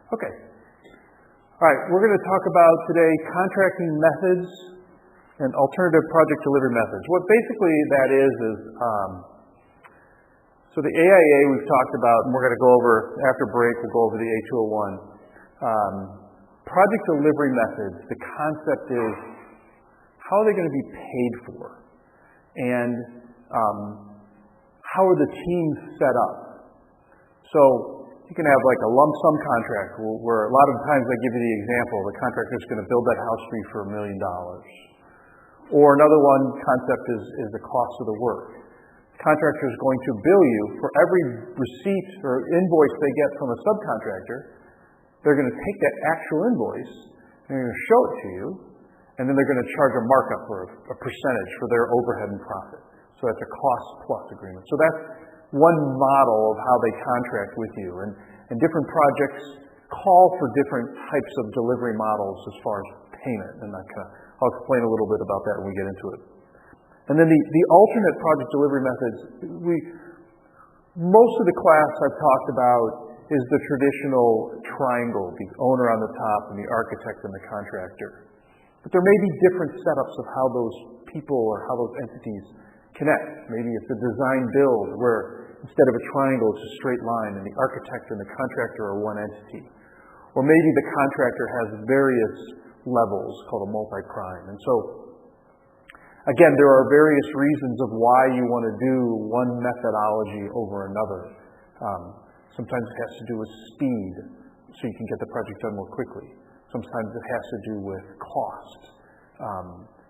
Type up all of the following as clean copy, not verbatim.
Okay. All right, we're going to talk about today contracting methods and alternative project delivery methods. What basically that is so the AIA we've talked about, and we're going to go over, after break, we'll go over the A201. Project delivery methods, the concept is, how are they going to be paid for? And how are the teams set up? So you can have like a lump sum contract where a lot of times I give you the example, the contractor's going to build that house for you for $1 million. Or another one concept is the cost of the work. The contractor is going to bill you for every receipt or invoice they get from a subcontractor. They're going to take that actual invoice and they're going to show it to you, and then they're going to charge a markup or a percentage for their overhead and profit. So that's a cost plus agreement. So that's one model of how they contract with you. And different projects call for different types of delivery models as far as payment. And I'll explain a little bit about that when we get into it. And then the alternate project delivery methods, most of the class I've talked about is the traditional triangle, the owner on the top and the architect and the contractor. But there may be different setups of how those people or how those entities connect. Maybe it's a design build where instead of a triangle, it's a straight line and the architect and the contractor are one entity. Or maybe the contractor has various levels called a multi-prime. And so, again, there are various reasons of why you want to do one methodology over another. Sometimes it has to do with speed, so you can get the project done more quickly. Sometimes it has to do with cost.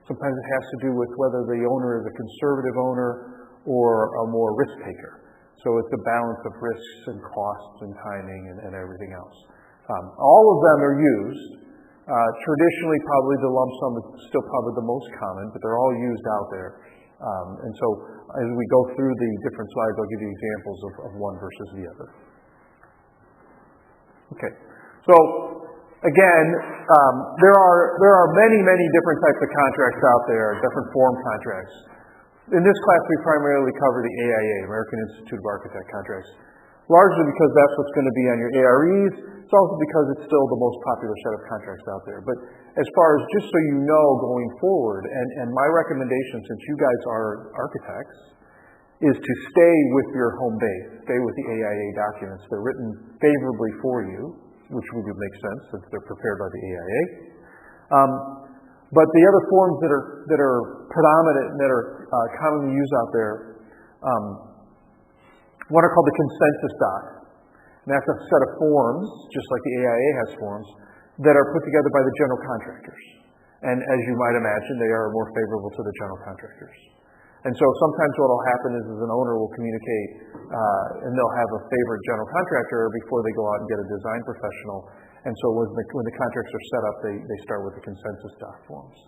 Sometimes it has to do with whether the owner is a conservative owner or a more risk taker. So it's a balance of risks and costs and timing and everything else. All of them are used. Traditionally, probably the lump sum is still probably the most common, but they're all used out there. And so as we go through the different slides, I'll give you examples of one versus the other. Okay. So again, there are many different types of contracts out there, different form contracts. In this class, we primarily cover the AIA, American Institute of Architect contracts, largely because that's what's going to be on your AREs. It's also because it's still the most popular set of contracts out there. But as far as just so you know going forward, and my recommendation, since you guys are architects, is to stay with your home base, stay with the AIA documents. They're written favorably for you, which would make sense since they're prepared by the AIA. But the other forms that are predominant and that are commonly used out there, what are called the consensus docs. And that's a set of forms, just like the AIA has forms, that are put together by the general contractors. And as you might imagine, they are more favorable to the general contractors. And so sometimes what will happen is an owner will communicate and they'll have a favorite general contractor before they go out and get a design professional. And so when the contracts are set up, they start with the consensus doc forms.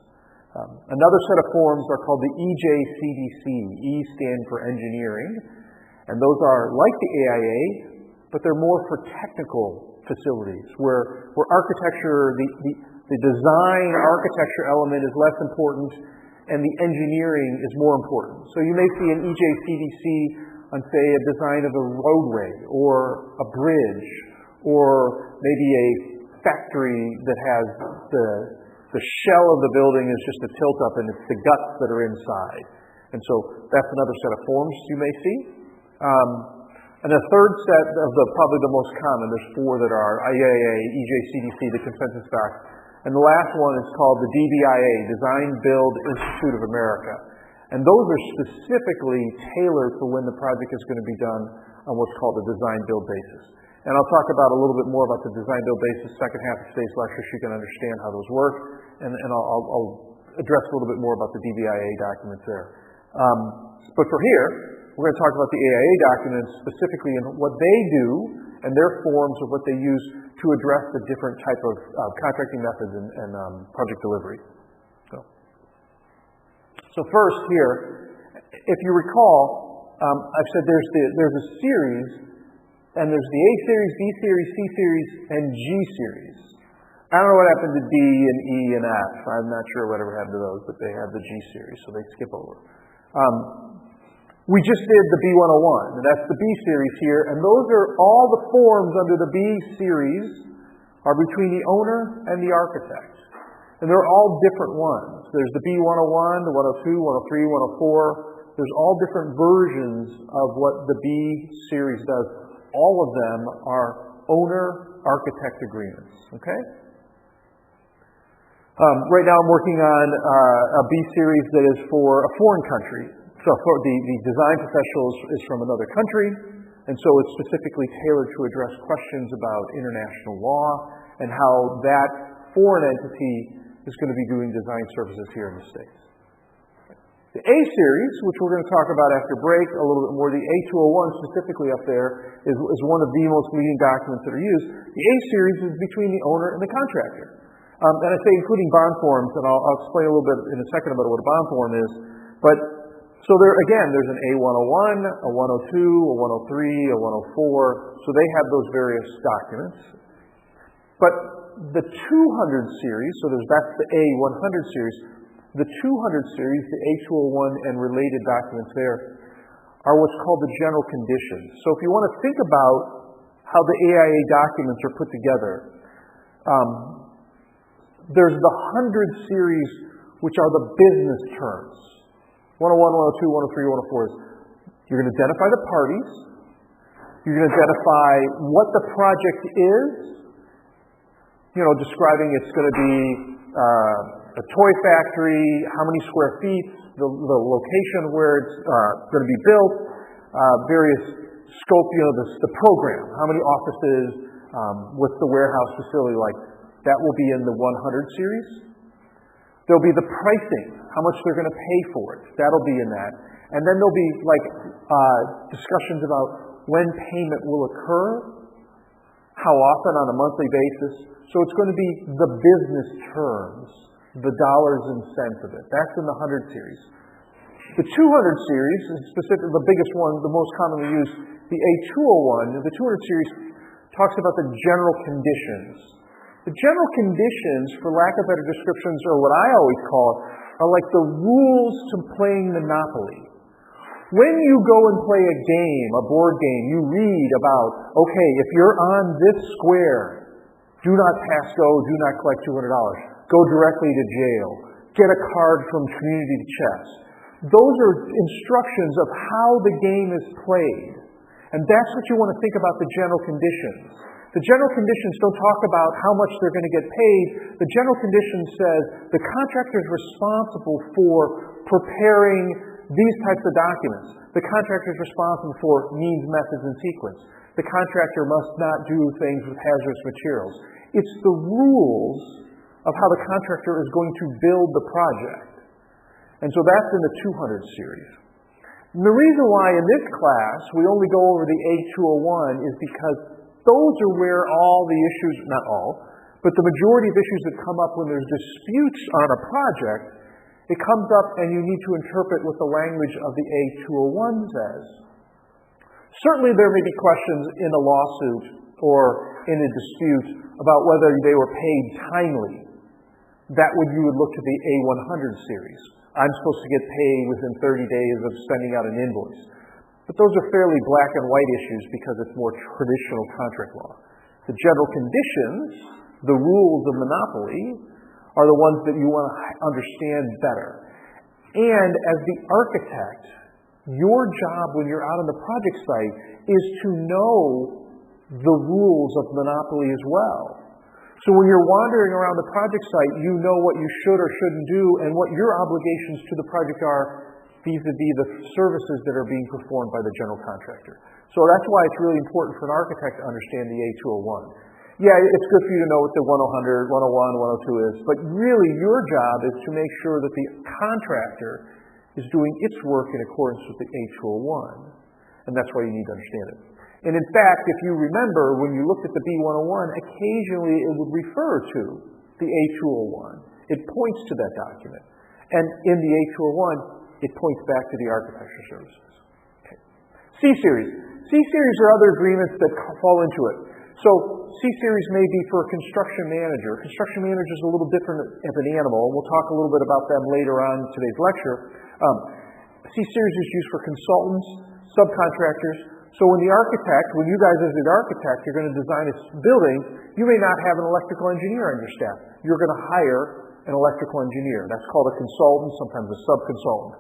Another set of forms are called the EJCDC. E stand for engineering. And those are like the AIA, but they're more for technical facilities where architecture, the design architecture element is less important and the engineering is more important. So you may see an EJCDC on, say, a design of a roadway or a bridge or maybe a factory that has the shell of the building is just a tilt-up and it's the guts that are inside. And so that's another set of forms you may see. And a third set of probably the most common, there's four that are IAA, EJCDC, the consensus doc. And the last one is called the DBIA, Design Build Institute of America. And those are specifically tailored for when the project is going to be done on what's called a design build basis. And I'll talk about a little bit more about the design build basis second half of today's lecture so you can understand how those work. And I'll address a little bit more about the DBIA documents there. But for here, we're going to talk about the AIA documents specifically and what they do and their forms of what they use to address the different type of contracting methods and project delivery. So first here, if you recall, I've said there's a series, and there's the A series, B series, C series, and G series. I don't know what happened to D and E and F. I'm not sure whatever happened to those, but they have the G series, so they skip over. We just did the B101, and that's the B series here, and those are all the forms under the B series are between the owner and the architect. And they're all different ones. There's the B101, the 102, 103, 104. There's all different versions of what the B series does. All of them are owner-architect agreements. Okay? Right now I'm working on a B series that is for a foreign country. So for the design professional is from another country, and so it's specifically tailored to address questions about international law and how that foreign entity is going to be doing design services here in the States. The A series, which we're going to talk about after break a little bit more, the A201 specifically up there is one of the most leading documents that are used. The A series is between the owner and the contractor. And I say including bond forms, and I'll explain a little bit in a second about what a bond form is. But so there's an A101, a 102, a 103, a 104. So they have those various documents. But the 200 series, that's the A100 series. The 200 series, the A201 and related documents there, are what's called the general conditions. So if you want to think about how the AIA documents are put together, there's the 100 series, which are the business terms. 101, 102, 103, 104 is you're going to identify the parties, you're going to identify what the project is, describing it's going to be a toy factory, how many square feet, the location where it's going to be built, various scope, the program, how many offices, what's the warehouse facility like. That will be in the 100 series. There'll be the pricing, how much they're going to pay for it. That'll be in that. And then there'll be discussions about when payment will occur, how often on a monthly basis. So it's going to be the business terms, the dollars and cents of it. That's in the 100 series. The 200 series is specifically the biggest one, the most commonly used. The A201, the 200 series, talks about the general conditions. The general conditions, for lack of better descriptions, or what I always call it, are like the rules to playing Monopoly. When you go and play a game, a board game, you read about, okay, if you're on this square, do not pass go, do not collect $200. Go directly to jail. Get a card from Community Chess. Those are instructions of how the game is played. And that's what you want to think about the general conditions. The general conditions don't talk about how much they're going to get paid. The general condition says the contractor is responsible for preparing these types of documents. The contractor is responsible for means, methods, and sequence. The contractor must not do things with hazardous materials. It's the rules of how the contractor is going to build the project. And so that's in the 200 series. And the reason why in this class we only go over the A201 is because those are where all the issues, not all, but the majority of issues that come up when there's disputes on a project, it comes up and you need to interpret what the language of the A201 says. Certainly there may be questions in a lawsuit or in a dispute about whether they were paid timely. You would look to the A100 series. I'm supposed to get paid within 30 days of sending out an invoice. But those are fairly black and white issues because it's more traditional contract law. The general conditions, the rules of monopoly, are the ones that you want to understand better. And as the architect, your job when you're out on the project site is to know the rules of monopoly as well. So when you're wandering around the project site, you know what you should or shouldn't do and what your obligations to the project are vis-a-vis the services that are being performed by the general contractor. So that's why it's really important for an architect to understand the A201. Yeah, it's good for you to know what the 100, 101, 102 is, but really your job is to make sure that the contractor is doing its work in accordance with the A201. And that's why you need to understand it. And in fact, if you remember, when you looked at the B101, occasionally it would refer to the A201. It points to that document. And in the A201, it points back to the architecture services. Okay. C-Series. C-Series are other agreements that fall into it. So C-Series may be for a construction manager. Construction manager is a little different of an animal. We'll talk a little bit about them later on in today's lecture. C-Series is used for consultants, subcontractors, So when you guys as the architect, you're going to design a building, you may not have an electrical engineer on your staff. You're going to hire an electrical engineer. That's called a consultant, sometimes a sub-consultant.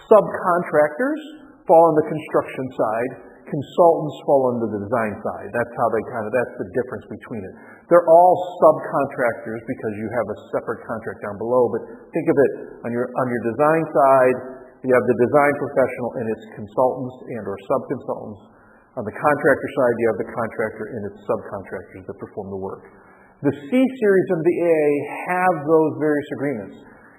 Subcontractors fall on the construction side. Consultants fall under the design side. That's the difference between it. They're all subcontractors because you have a separate contract down below, but think of it on your design side, you have the design professional and its consultants and or subconsultants. On the contractor side, you have the contractor and its subcontractors that perform the work. The C series of the AAA have those various agreements.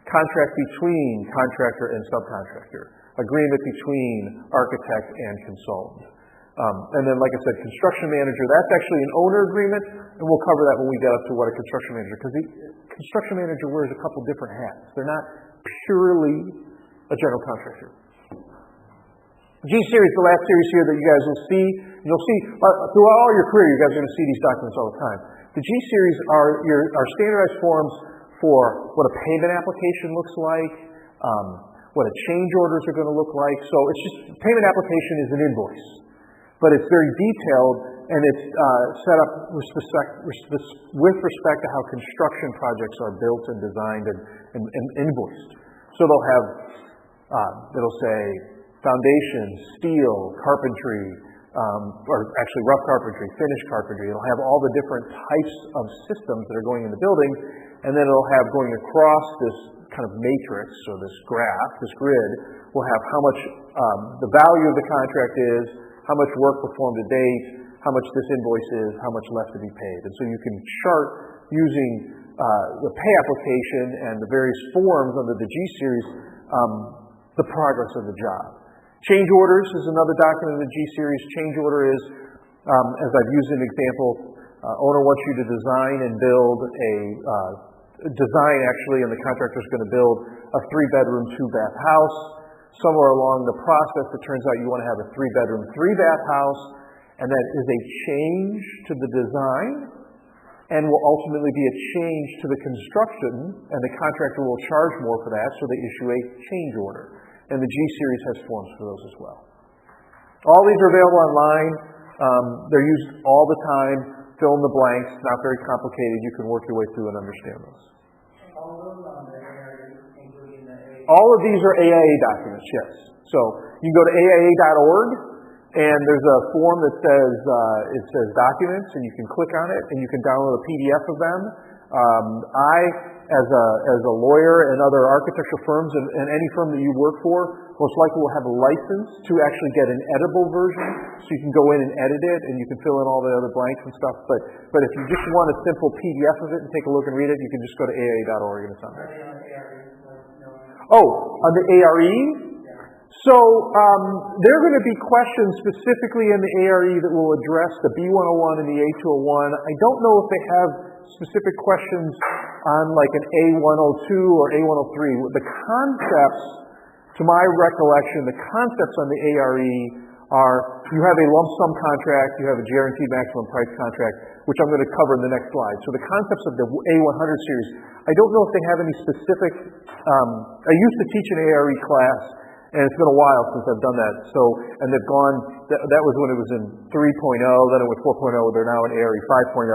Contract between contractor and subcontractor. Agreement between architect and consultant. And then, like I said, construction manager, that's actually an owner agreement, and we'll cover that when we get up to what a construction manager, because the construction manager wears a couple different hats. They're not purely a general contractor. G series, the last series here that you guys will see, you'll see throughout all your career, you guys are going to see these documents all the time. The G series are standardized forms for what a payment application looks like, what a change orders are going to look like. So it's just, payment application is an invoice, but it's very detailed and it's set up with respect to how construction projects are built and designed and invoiced. So it'll say foundation, steel, carpentry, or actually rough carpentry, finished carpentry. It'll have all the different types of systems that are going in the building, and then it'll have going across this kind of matrix, or this graph, this grid, will have how much the value of the contract is, how much work performed to date, how much this invoice is, how much left to be paid. And so you can chart using the pay application and the various forms under the G series the progress of the job. Change orders is another document in the G series. Change order is, as I've used an example, owner wants you to design and build and the contractor is going to build a 3-bedroom, 2-bath house. Somewhere along the process, it turns out you want to have a 3-bedroom, 3-bath house, and that is a change to the design and will ultimately be a change to the construction, and the contractor will charge more for that, so they issue a change order. And the G series has forms for those as well. All these are available online. They're used all the time. Fill in the blanks. Not very complicated. You can work your way through and understand those. All of these are AIA documents, yes. So you can go to AIA.org, and there's a form that says documents, and you can click on it, and you can download a PDF of them. As a lawyer and other architectural firms and any firm that you work for, most likely will have a license to actually get an editable version, so you can go in and edit it and you can fill in all the other blanks and stuff. But if you just want a simple PDF of it and take a look and read it, you can just go to AAA.org and it's on there. Oh, on the ARE? So there are going to be questions specifically in the ARE that will address the B101 and the A201. I don't know if they have specific questions on like an A102 or A103. The concepts, to my recollection, the concepts on the ARE are you have a lump sum contract, you have a guaranteed maximum price contract, which I'm going to cover in the next slide. So the concepts of the A100 series, I don't know if they have any specific, I used to teach an ARE class, and it's been a while since I've done that. So, and they've gone, that was when it was in 3.0, then it was 4.0, they're now in ARE 5.0.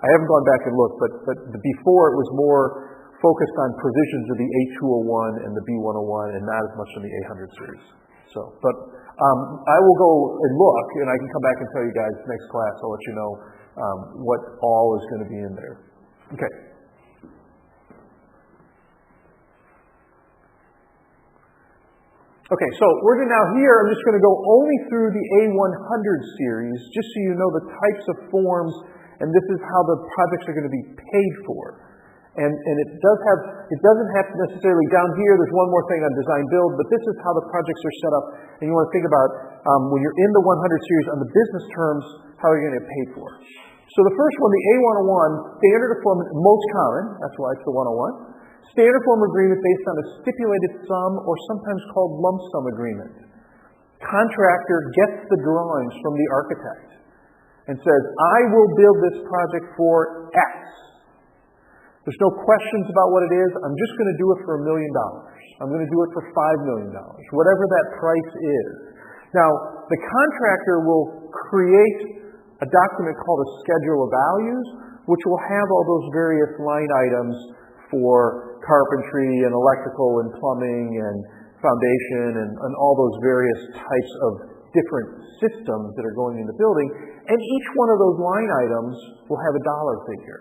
I haven't gone back and looked, but before it was more focused on provisions of the A201 and the B101 and not as much on the A100 series. So, but I will go and look, and I can come back and tell you guys next class. I'll let you know what all is going to be in there. Okay. Okay, so we're now here. I'm just going to go only through the A100 series, just so you know the types of forms, and this is how the projects are going to be paid for. And it doesn't have to necessarily down here. There's one more thing on design build, but this is how the projects are set up. And you want to think about when you're in the 100 series on the business terms, how are you going to get paid for? So the first one, the A101, standard form, most common. That's why it's the 101. Standard form agreement based on a stipulated sum, or sometimes called lump sum agreement. Contractor gets the drawings from the architect and says, I will build this project for X. There's no questions about what it is. I'm just going to do it for $1 million. I'm going to do it for $5 million, whatever that price is. Now, the contractor will create a document called a schedule of values, which will have all those various line items for carpentry and electrical and plumbing and foundation and all those various types of different systems that are going in the building. And each one of those line items will have a dollar figure.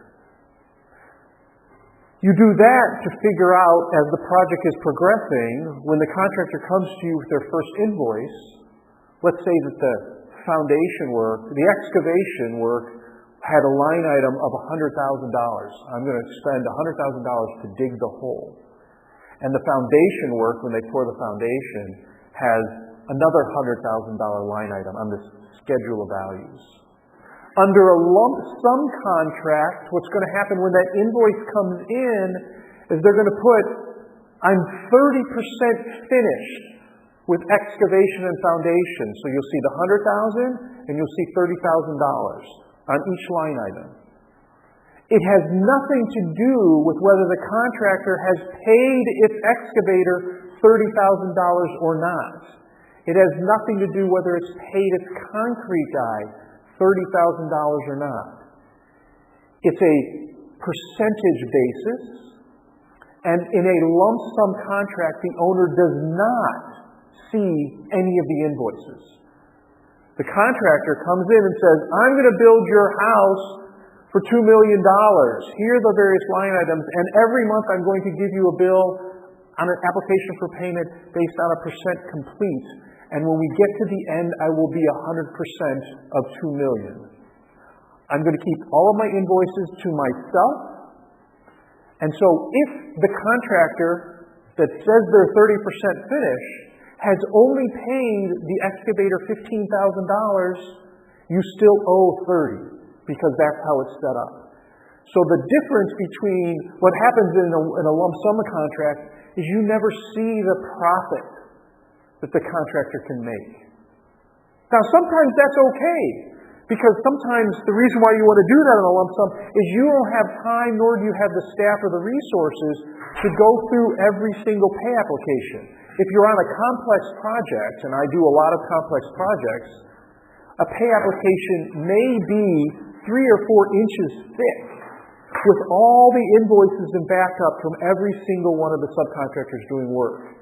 You do that to figure out, as the project is progressing, when the contractor comes to you with their first invoice, let's say that the foundation work, the excavation work, had a line item of $100,000. I'm going to spend $100,000 to dig the hole. And the foundation work, when they pour the foundation, has another $100,000 line item on this schedule of values. Under a lump sum contract, what's going to happen when that invoice comes in is they're going to put, I'm 30% finished with excavation and foundation. So you'll see the $100,000 and you'll see $30,000 on each line item. It has nothing to do with whether the contractor has paid its excavator $30,000 or not. It has nothing to do whether it's paid its concrete guy $30,000 or not. It's a percentage basis, and in a lump sum contract, the owner does not see any of the invoices. The contractor comes in and says, I'm going to build your house for $2 million. Here are the various line items, and every month I'm going to give you a bill on an application for payment based on a percent complete. And when we get to the end, I will be 100% of $2 million. I'm going to keep all of my invoices to myself. And so if the contractor that says they're 30% finished has only paid the excavator $15,000, you still owe $30,000 because that's how it's set up. So the difference between what happens in a lump sum contract is you never see the profit that the contractor can make. Now, sometimes that's okay, because sometimes the reason why you want to do that in a lump sum is you don't have time, nor do you have the staff or the resources to go through every single pay application. If you're on a complex project, and I do a lot of complex projects, a pay application may be 3 or 4 inches thick with all the invoices and backup from every single one of the subcontractors doing work.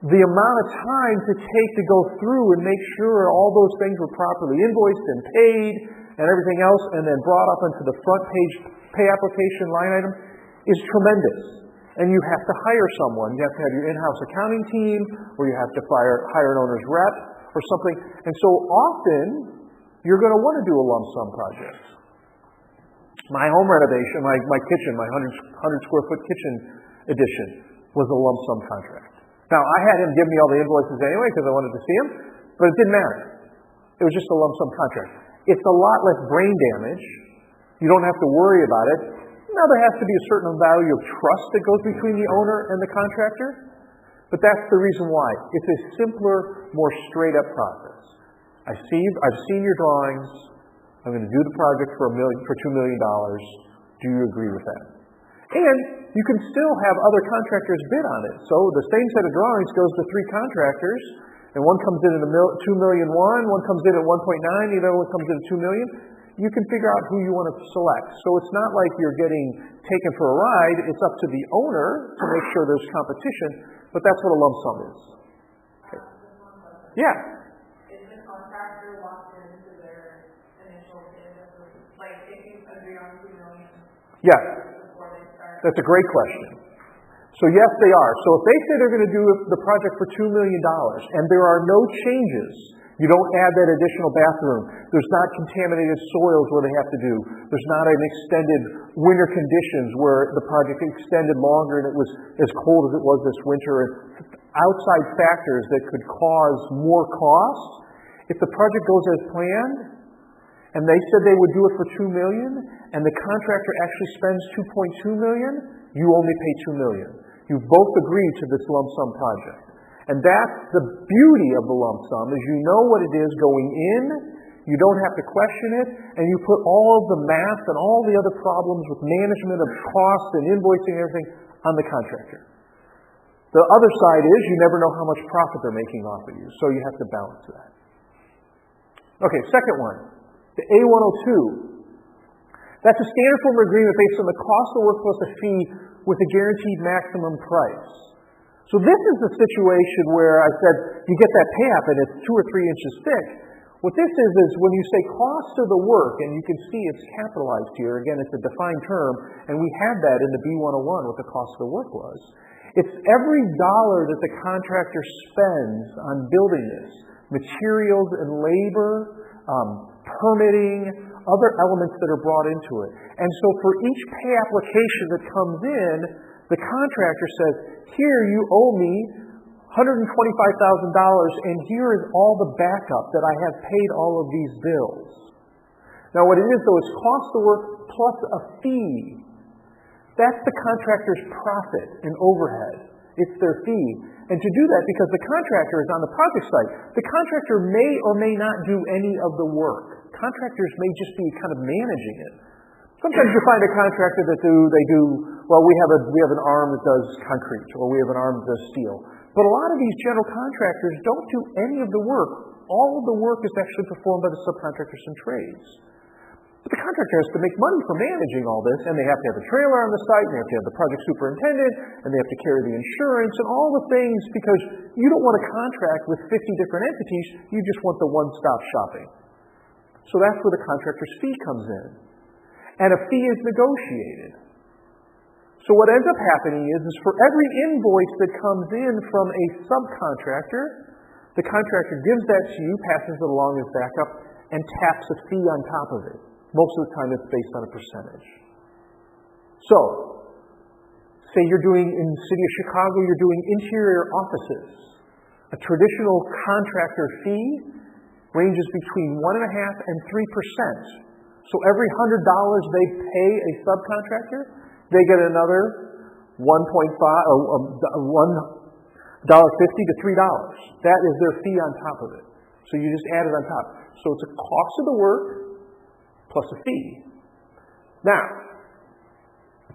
The amount of time to take to go through and make sure all those things were properly invoiced and paid and everything else, and then brought up into the front page pay application line item is tremendous. And you have to hire someone. You have to have your in-house accounting team, or you have to hire an owner's rep or something. And so often, you're going to want to do a lump sum project. My home renovation, my kitchen, my 100 square foot kitchen addition was a lump sum contract. Now, I had him give me all the invoices anyway because I wanted to see them, but it didn't matter. It was just a lump sum contract. It's a lot less brain damage. You don't have to worry about it. Now, there has to be a certain value of trust that goes between the owner and the contractor, but that's the reason why. It's a simpler, more straight-up process. I've seen your drawings. I'm going to do the project for $2 million. Do you agree with that? And you can still have other contractors bid on it. So the same set of drawings goes to 3 contractors, and one comes in at $2 million, one comes in at 1.9, the other one comes in at $2 million. You can figure out who you want to select. So it's not like you're getting taken for a ride. It's up to the owner to make sure there's competition, but that's what a lump sum is. Okay. Yeah. Is the contractor locked into their initial bid? Like, if you agree on $2 million Yes. before they start? That's a great question. So yes, they are. So if they say they're going to do the project for $2 million and there are no changes, you don't add that additional bathroom, there's not contaminated soils where they have to do, there's not an extended winter conditions where the project extended longer and it was as cold as it was this winter, and outside factors that could cause more costs. If the project goes as planned, and they said they would do it for $2 million, and the contractor actually spends $2.2 million, you only pay $2 million. You've both agreed to this lump sum project. And that's the beauty of the lump sum, is you know what it is going in, you don't have to question it, and you put all of the math and all the other problems with management of costs and invoicing and everything on the contractor. The other side is you never know how much profit they're making off of you, so you have to balance that. Okay, second one, the A102. That's a standard form of agreement based on the cost of work plus a fee with a guaranteed maximum price. So this is the situation where I said you get that pay-up and it's 2 or 3 inches thick. What this is when you say cost of the work, and you can see it's capitalized here. Again, it's a defined term, and we had that in the B101, what the cost of the work was. It's every dollar that the contractor spends on building this, materials and labor, permitting, other elements that are brought into it. And so for each pay application that comes in, the contractor says, here you owe me $125,000, and here is all the backup that I have paid all of these bills. Now what it is, though, is cost of work plus a fee. That's the contractor's profit and overhead. It's their fee. And to do that, because the contractor is on the project site, the contractor may or may not do any of the work. Contractors may just be kind of managing it. Sometimes you find a contractor that we have an arm that does concrete, or we have an arm that does steel. But a lot of these general contractors don't do any of the work. All of the work is actually performed by the subcontractors and trades. But the contractor has to make money for managing all this, and they have to have a trailer on the site, and they have to have the project superintendent, and they have to carry the insurance, and all the things, because you don't want a contract with 50 different entities, you just want the one-stop shopping. So that's where the contractor's fee comes in. And a fee is negotiated. So what ends up happening is for every invoice that comes in from a subcontractor, the contractor gives that to you, passes it along as backup, and taps a fee on top of it. Most of the time it's based on a percentage. So, say you're doing, in the city of Chicago, you're doing interior offices. A traditional contractor fee ranges between 1.5% and 3%. So every $100 they pay a subcontractor, they get another $1.50 to $3. That is their fee on top of it. So you just add it on top. So it's a cost of the work plus a fee. Now,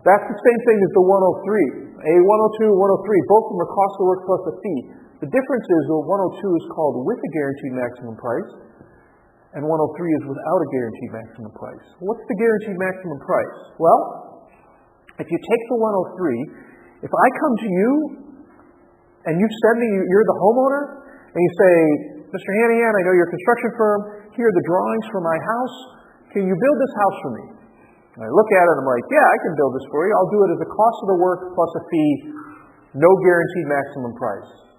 that's the same thing as the 103. A102, 103, both of them are cost of work plus a fee. The difference is the 102 is called with a guaranteed maximum price, and 103 is without a guaranteed maximum price. What's the guaranteed maximum price? Well, if you take the 103, if I come to you and you send me, you're the homeowner, and you say, Mr. Hanahan, I know you're a construction firm, here are the drawings for my house, can you build this house for me? And I look at it and I'm like, yeah, I can build this for you. I'll do it as a cost of the work plus a fee, no guaranteed maximum price.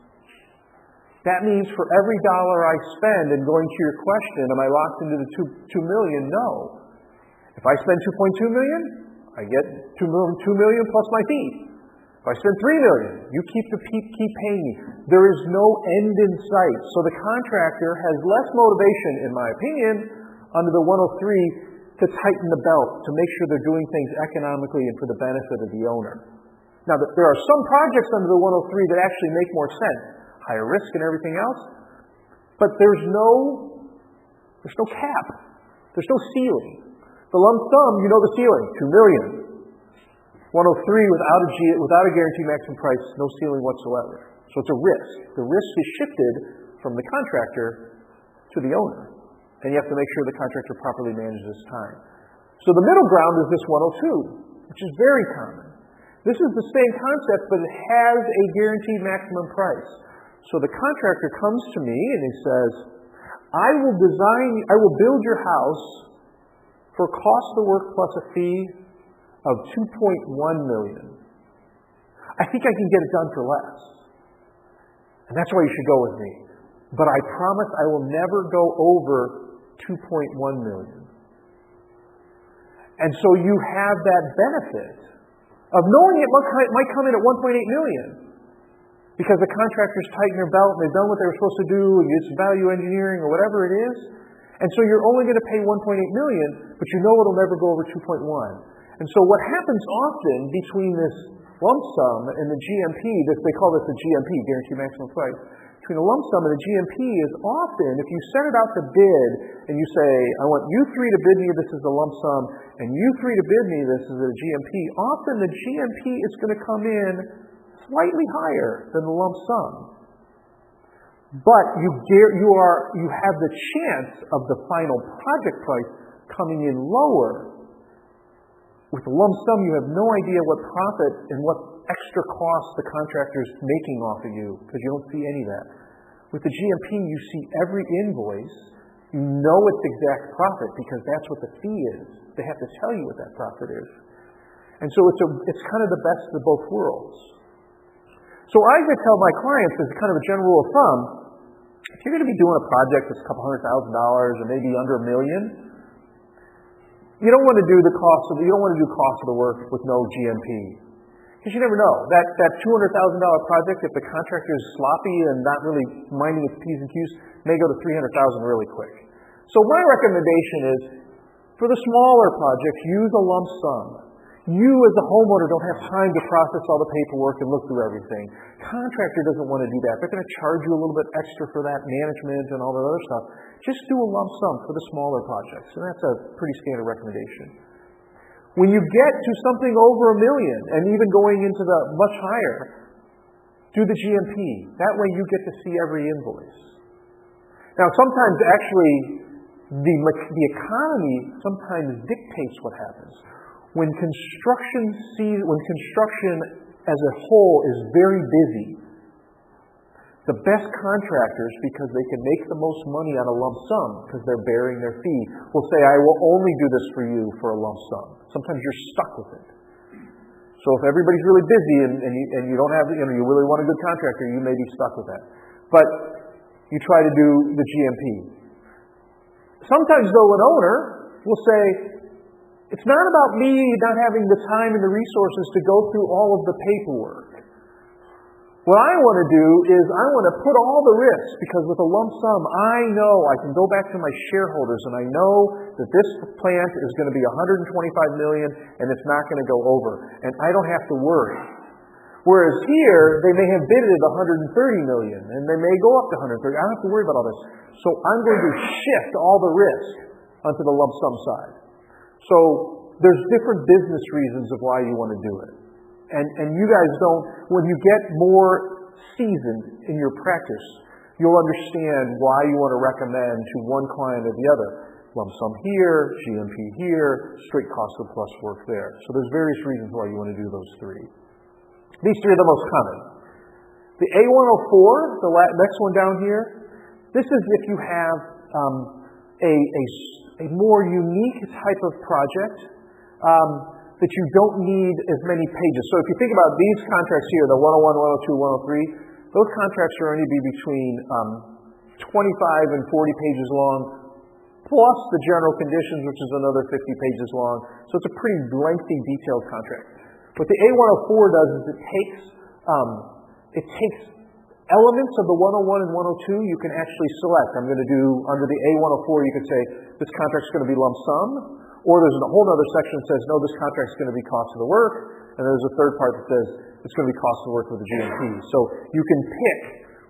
That means for every dollar I spend, and going to your question, am I locked into the $2 million? No. If I spend $2.2 million, I get $2 million plus my fee. If I spend $3 million, you keep paying me. There is no end in sight. So the contractor has less motivation, in my opinion, under the 103 to tighten the belt, to make sure they're doing things economically and for the benefit of the owner. Now, there are some projects under the 103 that actually make more sense, higher risk and everything else, but there's no cap. There's no ceiling. The lump sum, you know the ceiling, $2 million. 103 without a guaranteed maximum price, no ceiling whatsoever. So it's a risk. The risk is shifted from the contractor to the owner. And you have to make sure the contractor properly manages his time. So the middle ground is this 102, which is very common. This is the same concept, but it has a guaranteed maximum price. So the contractor comes to me and he says, I will build your house for cost of the work plus a fee of $2.1 million. I think I can get it done for less. And that's why you should go with me. But I promise I will never go over $2.1 million. And so you have that benefit of knowing it might come in at $1.8 million. Because the contractors tighten their belt and they've done what they were supposed to do and it's value engineering or whatever it is. And so you're only going to pay $1.8 million, but you know it'll never go over 2.1. And so what happens often between this lump sum and the GMP, they call this the GMP, guaranteed maximum price, between a lump sum and a GMP is often, if you set it out to bid and you say, I want you three to bid me this is a lump sum, and you three to bid me this is a GMP, often the GMP is going to come in slightly higher than the lump sum. But you have the chance of the final project price coming in lower. With the lump sum, you have no idea what profit and what extra cost the contractor's making off of you, because you don't see any of that. With the GMP, you see every invoice. You know its exact profit because that's what the fee is. They have to tell you what that profit is. And so it's kind of the best of both worlds. So I would tell my clients, as kind of a general rule of thumb, if you're going to be doing a project that's a couple $100,000 or maybe under $1 million, you don't want to do cost of the work with no GMP. Because you never know. That $200,000 project, if the contractor is sloppy and not really minding its P's and Q's, may go to $300,000 really quick. So my recommendation is, for the smaller projects, use a lump sum. You as a homeowner don't have time to process all the paperwork and look through everything. Contractor doesn't want to do that. They're going to charge you a little bit extra for that management and all that other stuff. Just do a lump sum for the smaller projects. And that's a pretty standard recommendation. When you get to something over $1 million and even going into the much higher, do the GMP. That way you get to see every invoice. Now sometimes actually the economy sometimes dictates what happens. When construction as a whole is very busy, the best contractors, because they can make the most money on a lump sum because they're bearing their fee, will say, I will only do this for you for a lump sum. Sometimes you're stuck with it. So if everybody's really busy and you don't have, you really want a good contractor, you may be stuck with that. But you try to do the GMP. Sometimes though, an owner will say, it's not about me not having the time and the resources to go through all of the paperwork. What I want to do is I want to put all the risks, because with a lump sum, I know I can go back to my shareholders and I know that this plant is going to be $125 million and it's not going to go over. And I don't have to worry. Whereas here, they may have bid it at $130 million and they may go up to $130 million. I don't have to worry about all this. So I'm going to shift all the risk onto the lump sum side. So there's different business reasons of why you want to do it. And you guys don't, when you get more seasoned in your practice, you'll understand why you want to recommend to one client or the other. Lump sum here, GMP here, straight cost of plus work there. So there's various reasons why you want to do those three. These three are the most common. The A104, the next one down here, this is if you have a more unique type of project that you don't need as many pages. So if you think about these contracts here, the 101, 102, 103, those contracts are only be between 25 and 40 pages long, plus the general conditions, which is another 50 pages long. So it's a pretty lengthy, detailed contract. What the A104 does is it takes elements of the 101 and 102 you can actually select. I'm going to do, under the A104, you could say, this contract's going to be lump sum, or there's a whole other section that says, no, this contract's going to be cost of the work, and there's a third part that says it's going to be cost of the work with the GMP. So you can pick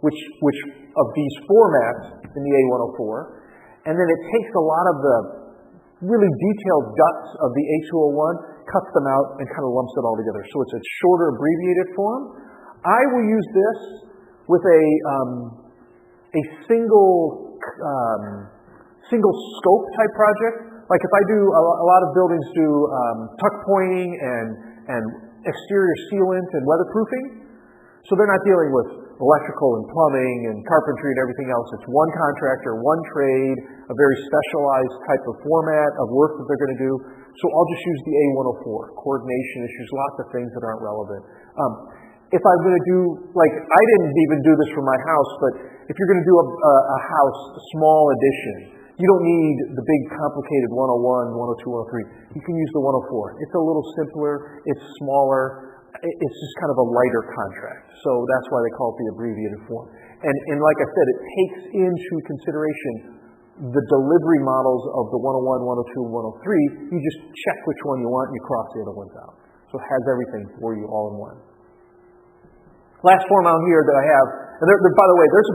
which of these formats in the A104, and then it takes a lot of the really detailed guts of the A201, cuts them out, and kind of lumps it all together. So it's a shorter, abbreviated form. I will use this with a single scope type project. Like if I do, a lot of buildings do tuck pointing and exterior sealant and weatherproofing. So they're not dealing with electrical and plumbing and carpentry and everything else. It's one contractor, one trade, a very specialized type of format of work that they're going to do. So I'll just use the A104, coordination issues, lots of things that aren't relevant. If I'm going to do, like I didn't even do this for my house, but if you're going to do a house, a small addition, you don't need the big complicated 101, 102, 103. You can use the 104. It's a little simpler, it's smaller, it's just kind of a lighter contract. So that's why they call it the abbreviated form. And like I said, it takes into consideration the delivery models of the 101, 102, and 103. You just check which one you want and you cross the other ones out. So it has everything for you all in one. Last form out here that I have, and by the way, there's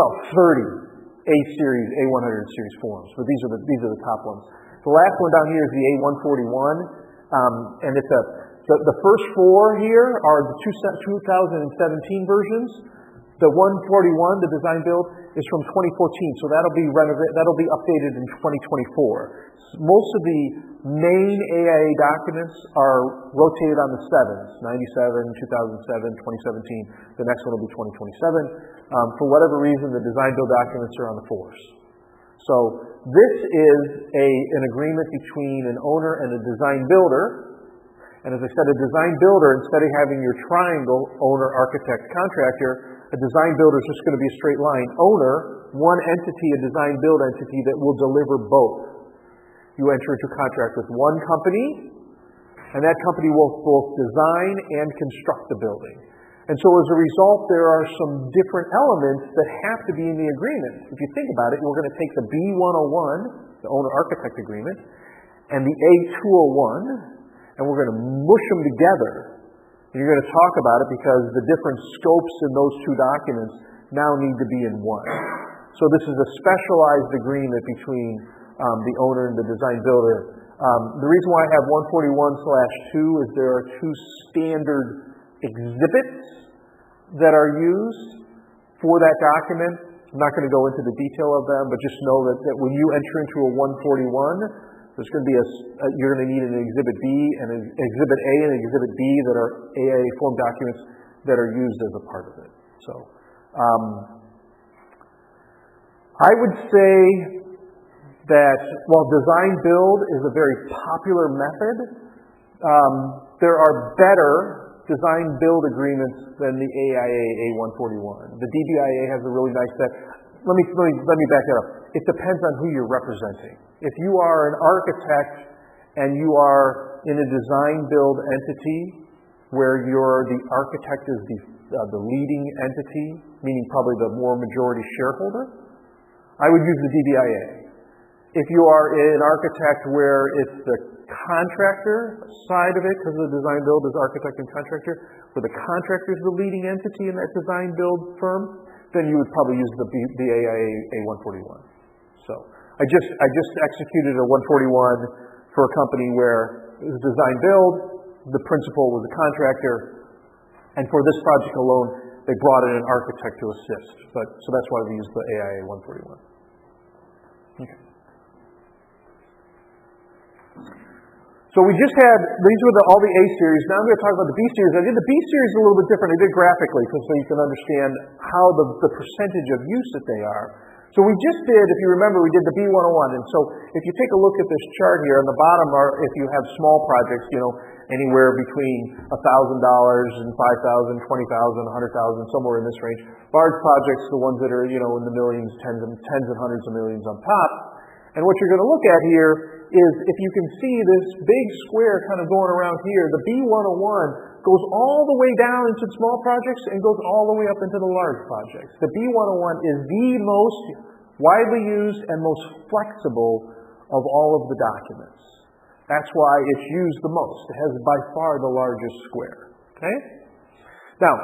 about 30 A-series, A100 series forms, but these are the top ones. The last one down here is the A141, and it's The first four here are the 2017 versions. The 141, the design build, is from 2014, so that'll be updated in 2024. Most of the main AIA documents are rotated on the 7s, 97, 2007, 2017. The next one will be 2027. For whatever reason, the design build documents are on the 4s. So this is an agreement between an owner and a design builder. And as I said, a design builder, instead of having your triangle, owner, architect, contractor, a design builder is just going to be a straight line. Owner, one entity, a design build entity that will deliver both. You enter into a contract with one company, and that company will both design and construct the building. And so as a result, there are some different elements that have to be in the agreement. If you think about it, we're going to take the B101, the owner-architect agreement, and the A201, and we're going to mush them together. And you're going to talk about it because the different scopes in those two documents now need to be in one. So this is a specialized agreement between the owner and the design builder. The reason why I have 141/2 is there are two standard exhibits that are used for that document. I'm not going to go into the detail of them, but just know that when you enter into a 141, there's going to be you're going to need an Exhibit B and an Exhibit A and an Exhibit B that are AIA form documents that are used as a part of it. So I would say that while design build is a very popular method, there are better design build agreements than the AIA A141. The DBIA has a really nice set. Let me back that up. It depends on who you're representing. If you are an architect and you are in a design build entity where the architect is the leading entity, meaning probably the more majority shareholder, I would use the DBIA. If you are an architect where it's the contractor side of it, because the design build is architect and contractor, where the contractor is the leading entity in that design build firm, then you would probably use the AIA A141. So I just executed a 141 for a company where it was design build, the principal was a contractor, and for this project alone, they brought in an architect to assist. So that's why we use the AIA 141. Okay. So we just had, these were all the A series. Now I'm going to talk about the B series. I did the B series a little bit different. I did graphically so you can understand how the percentage of use that they are. So we just did, if you remember, we did the B101. And so if you take a look at this chart here, on the bottom are if you have small projects, anywhere between $1,000 and $5,000, $20,000, $100,000, somewhere in this range. Large projects, the ones that are, in the millions, tens and hundreds of millions on top. And what you're going to look at here is, if you can see this big square kind of going around here, the B101 goes all the way down into small projects and goes all the way up into the large projects. The B101 is the most widely used and most flexible of all of the documents. That's why it's used the most. It has by far the largest square. Okay? Now,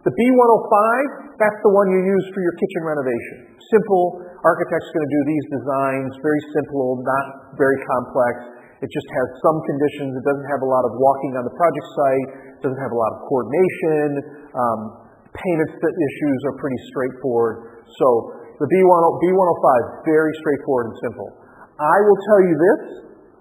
the B105, that's the one you use for your kitchen renovation. Simple. Architect's going to do these designs, very simple, not very complex. It just has some conditions. It doesn't have a lot of walking on the project site. It doesn't have a lot of coordination. Payment issues are pretty straightforward. So the B105, very straightforward and simple. I will tell you this.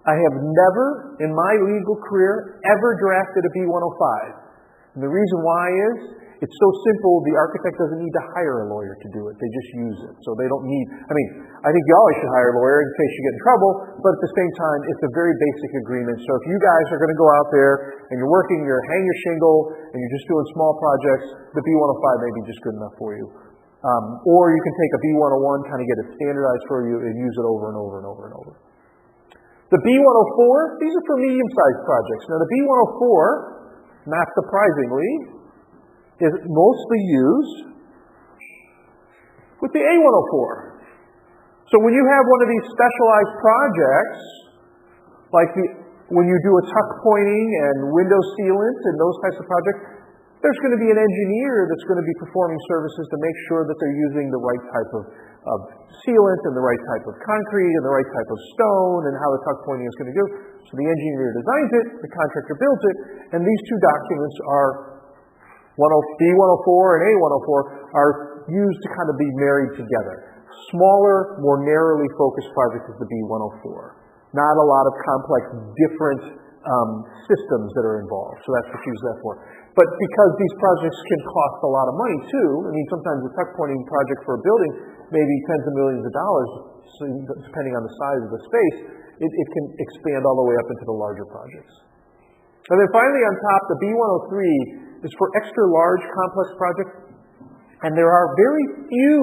I have never, in my legal career, ever drafted a B105. And the reason why is, it's so simple, the architect doesn't need to hire a lawyer to do it. They just use it. So they don't need, I think you always should hire a lawyer in case you get in trouble, but at the same time, it's a very basic agreement. So if you guys are going to go out there and you're working, you're hang your shingle, and you're just doing small projects, the B105 may be just good enough for you. Or you can take a B101, kind of get it standardized for you, and use it over and over and over and over. The B104, these are for medium-sized projects. Now the B104, not surprisingly, is mostly used with the A104. So when you have one of these specialized projects, like when you do a tuck pointing and window sealant and those types of projects, There's going to be an engineer that's going to be performing services to make sure that they're using the right type of sealant and the right type of concrete and the right type of stone and how the tuck pointing is going to go. So the engineer designs it, the contractor builds it, and these two documents are B104 and A104 are used to kind of be married together. Smaller, more narrowly focused project is the B104. Not a lot of complex, different systems that are involved. So that's what you use that for. But because these projects can cost a lot of money too, I mean, sometimes a tuck pointing project for a building may be tens of millions of dollars, so depending on the size of the space, it can expand all the way up into the larger projects. And then finally on top, the B103 is for extra large complex projects. And there are very few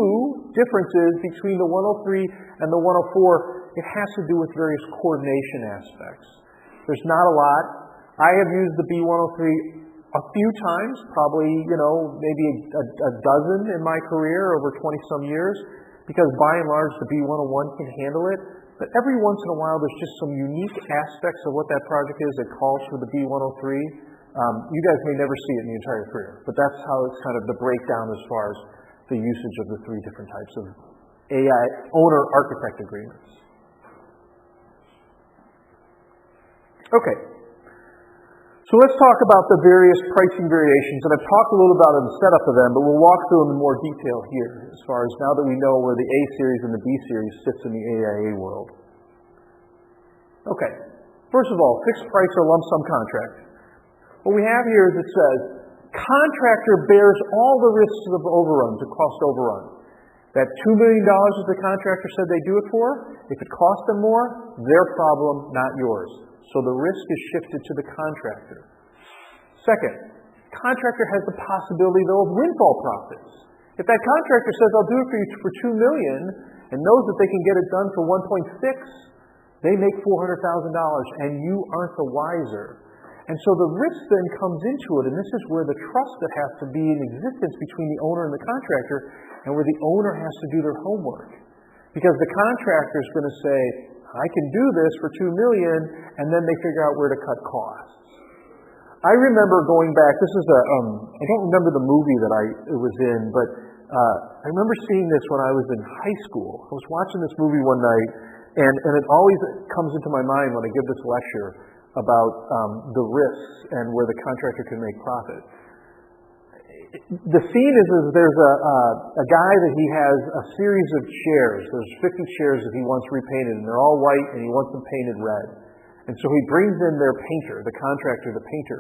differences between the 103 and the 104. It has to do with various coordination aspects. There's not a lot. I have used the B103 a few times, probably, maybe a dozen in my career over 20-some years, because by and large the B101 can handle it. But every once in a while there's just some unique aspects of what that project is that calls for the B103. You guys may never see it in the entire career, but that's how it's kind of the breakdown as far as the usage of the three different types of AI owner-architect agreements. Okay, so let's talk about the various pricing variations, and I've talked a little about the setup of them, but we'll walk through them in more detail here as far as now that we know where the A series and the B series sits in the AIA world. Okay, first of all, fixed price or lump sum contract. What we have here is it says, contractor bears all the risks of overruns, of cost overrun. That $2 million that the contractor said they do it for, if it costs them more, their problem, not yours. So the risk is shifted to the contractor. Second, contractor has the possibility, though, of windfall profits. If that contractor says, I'll do it for you for $2 million, and knows that they can get it done for 1.6, they make $400,000, and you aren't the wiser. And so the risk then comes into it, and this is where the trust that has to be in existence between the owner and the contractor, and where the owner has to do their homework. Because the contractor is going to say, I can do this for $2 million, and then they figure out where to cut costs. I remember going back, this is I don't remember the movie that it was in, but I remember seeing this when I was in high school. I was watching this movie one night, and it always comes into my mind when I give this lecture about the risks and where the contractor can make profit. The scene is there's a guy that he has a series of chairs. There's 50 chairs that he wants repainted, and they're all white, and he wants them painted red. And so he brings in their painter, the contractor, the painter,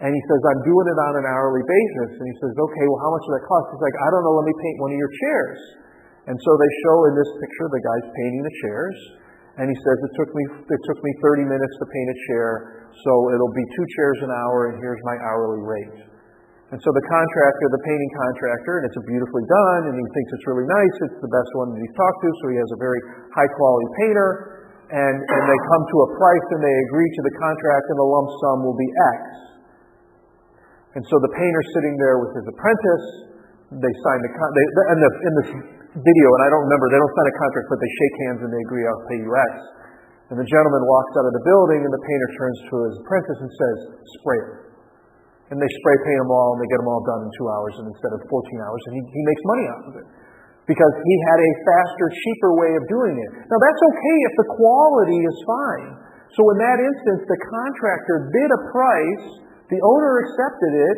and he says, I'm doing it on an hourly basis. And he says, okay, well, how much does that cost? He's like, I don't know, let me paint one of your chairs. And so they show in this picture the guy's painting the chairs. And he says, it took me 30 minutes to paint a chair, so it'll be 2 chairs an hour, and here's my hourly rate. And so the contractor, the painting contractor, and it's beautifully done, and he thinks it's really nice, it's the best one that he's talked to, so he has a very high-quality painter, and they come to a price, and they agree to the contract, and the lump sum will be X. And so the painter's sitting there with his apprentice, they sign in this video, and I don't remember, they don't sign a contract, but they shake hands and they agree, I'll pay you X. And the gentleman walks out of the building, and the painter turns to his apprentice and says, spray it. And they spray paint them all, and they get them all done in 2 hours instead of 14 hours, and he makes money off of it. Because he had a faster, cheaper way of doing it. Now that's okay if the quality is fine. So in that instance, the contractor bid a price, the owner accepted it,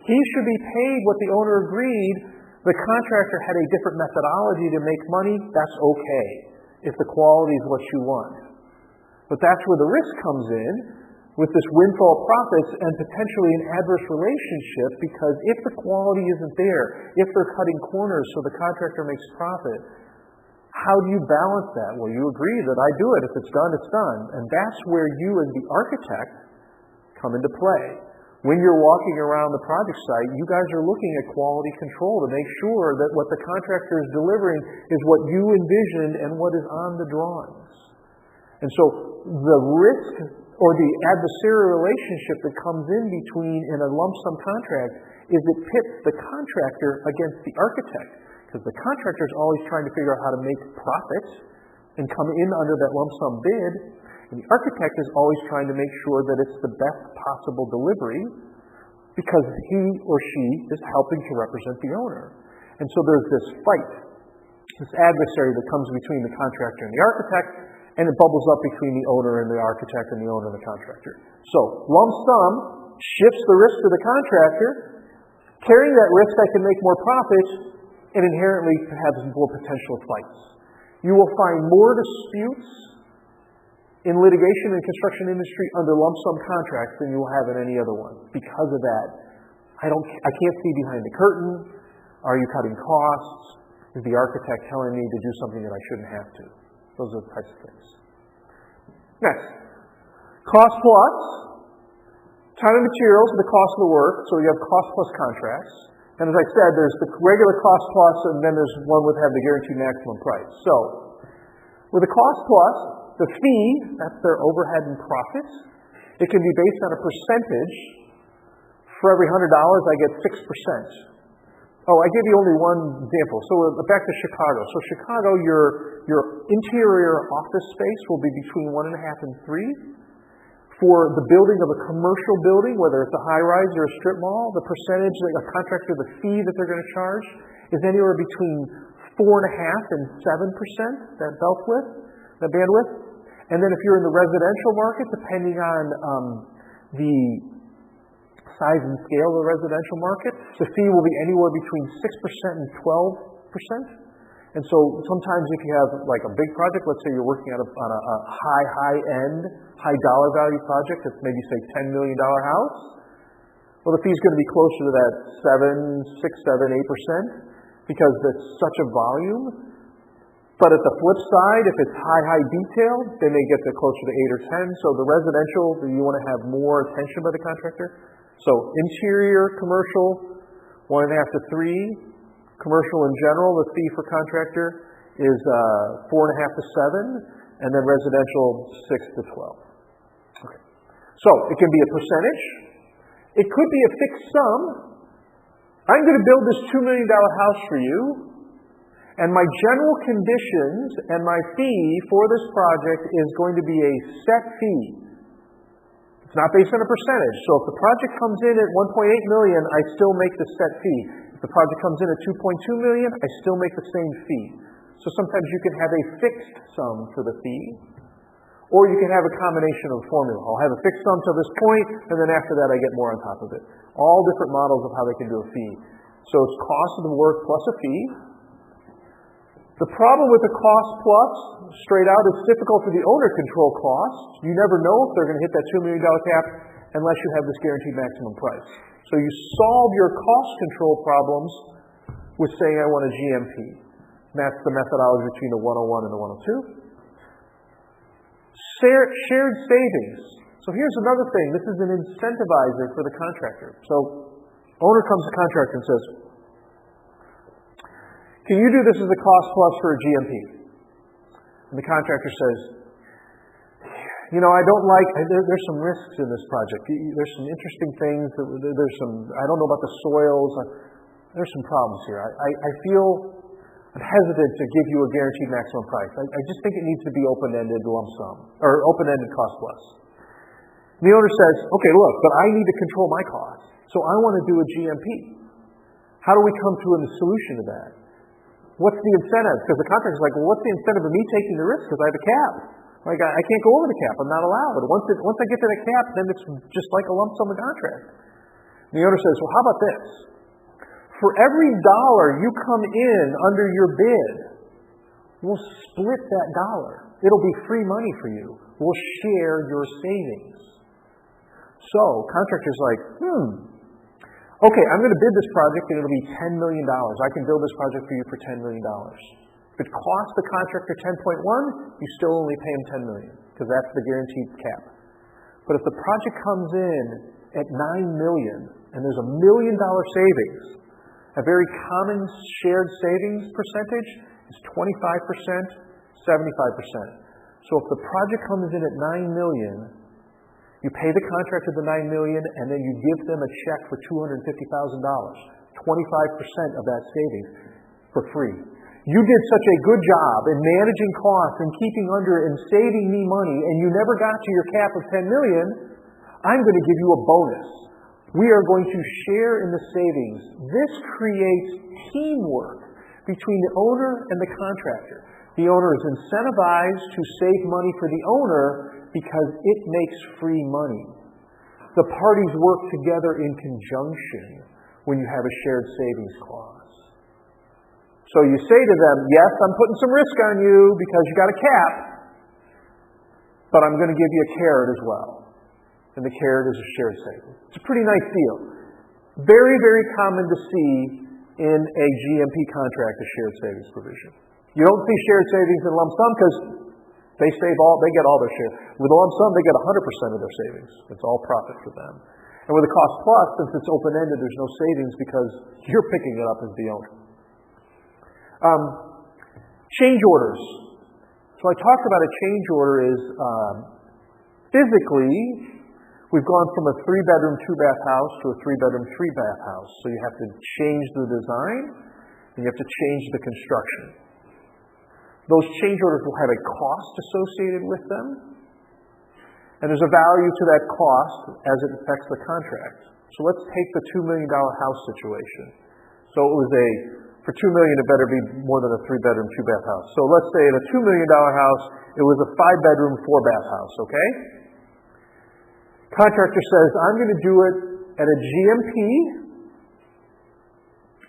he should be paid what the owner agreed. The contractor had a different methodology to make money, that's okay, if the quality is what you want. But that's where the risk comes in, with this windfall profits and potentially an adverse relationship, because if the quality isn't there, if they're cutting corners so the contractor makes profit, how do you balance that? Well, you agree that I do it. If it's done, it's done. And that's where you as the architect come into play. When you're walking around the project site, you guys are looking at quality control to make sure that what the contractor is delivering is what you envisioned and what is on the drawings. And so the risk or the adversarial relationship that comes in between in a lump sum contract is it pits the contractor against the architect, because the contractor is always trying to figure out how to make profit and come in under that lump sum bid, and the architect is always trying to make sure that it's the best possible delivery. because he or she is helping to represent the owner. And so there's this fight, this adversary that comes between the contractor and the architect, and it bubbles up between the owner and the architect and the owner and the contractor. So lump sum shifts the risk to the contractor. Carrying that risk, I can make more profit and inherently have more potential fights. You will find more disputes in litigation and construction industry under lump sum contracts than you will have in any other one. Because of that, I can't see behind the curtain. Are you cutting costs? Is the architect telling me to do something that I shouldn't have to? Those are the types of things. Next, cost plus. Time and materials are the cost of the work, so you have cost plus contracts. And as I said, there's the regular cost plus, and then there's one with have the guaranteed maximum price. So, with a cost plus, the fee, that's their overhead and profit. It can be based on a percentage. For every $100, I get 6%. Oh, I gave you only one example. So back to Chicago. So Chicago, your interior office space will be between 1.5 and 3. For the building of a commercial building, whether it's a high-rise or a strip mall, the percentage, like a contractor, the fee that they're going to charge is anywhere between 4.5 and 7%, that bandwidth. And then if you're in the residential market, depending on the size and scale of the residential market, the fee will be anywhere between 6% and 12%. And so sometimes if you have like a big project, let's say you're working on a high-end, high dollar value project that's maybe say $10 million house, well the fee's going to be closer to that 6, 7, 8% because that's such a volume. But at the flip side, if it's high detail, they may get to closer to 8 or 10. So the residential, you want to have more attention by the contractor. So interior, commercial, 1.5 to 3. Commercial in general, the fee for contractor is 4.5 to 7, and then residential 6 to 12. Okay. So it can be a percentage. It could be a fixed sum. I'm going to build this $2 million house for you, and my general conditions and my fee for this project is going to be a set fee. It's not based on a percentage. So if the project comes in at $1.8 million, I still make the set fee. If the project comes in at $2.2 million, I still make the same fee. So sometimes you can have a fixed sum for the fee, or you can have a combination of a formula. I'll have a fixed sum till this point, and then after that I get more on top of it. All different models of how they can do a fee. So it's cost of the work plus a fee. The problem with the cost plus, straight out, it's difficult for the owner to control costs. You never know if they're going to hit that $2 million cap unless you have this guaranteed maximum price. So you solve your cost control problems with saying I want a GMP. And that's the methodology between the 101 and the 102. Shared savings. So here's another thing. This is an incentivizer for the contractor. So owner comes to contractor and says, can you do this as a cost plus for a GMP? And the contractor says, you know, I don't like, there's some risks in this project. There's some interesting things. I don't know about the soils. There's some problems here. I feel I'm hesitant to give you a guaranteed maximum price. I just think it needs to be open-ended lump sum, or open-ended cost plus. And the owner says, okay, look, but I need to control my costs. So I want to do a GMP. How do we come to a solution to that? What's the incentive? Because the contractor's like, well, what's the incentive of me taking the risk? Because I have a cap. Like, I can't go over the cap. I'm not allowed. Once I get to the cap, then it's just like a lump sum of contract. And the owner says, well, how about this? For every dollar you come in under your bid, we'll split that dollar. It'll be free money for you. We'll share your savings. So, contractor's like, okay, I'm going to bid this project and it'll be $10 million. I can build this project for you for $10 million. If it costs the contractor 10.1, you still only pay him $10 million because that's the guaranteed cap. But if the project comes in at $9 million and there's $1 million savings, a very common shared savings percentage is 25%, 75%. So if the project comes in at $9 million, you pay the contractor the $9 million and then you give them a check for $250,000, 25% of that savings for free. You did such a good job in managing costs and keeping under and saving me money, and you never got to your cap of $10 million, I'm going to give you a bonus. we are going to share in the savings. This creates teamwork between the owner and the contractor. The owner is incentivized to save money for the owner because it makes free money. The parties work together in conjunction when you have a shared savings clause. So you say to them, yes, I'm putting some risk on you because you got a cap, but I'm going to give you a carrot as well. And the carrot is a shared savings. It's a pretty nice deal. Very, very common to see in a GMP contract, a shared savings provision. You don't see shared savings in lump sum because they get all their share. With a lump sum, they get 100% of their savings. It's all profit for them. And with a cost plus, since it's open-ended, there's no savings because you're picking it up as the owner. Change orders. So I talked about a change order is physically, we've gone from a 3-bedroom, 2-bath house to a 3-bedroom, 3-bath house. So you have to change the design and you have to change the construction. Those change orders will have a cost associated with them. And there's a value to that cost as it affects the contract. So let's take the $2 million house situation. So it was for $2 million, it better be more than a 3-bedroom, 2-bath house. So let's say in a $2 million house, it was a 5-bedroom, 4-bath house, okay? Contractor says, I'm going to do it at a GMP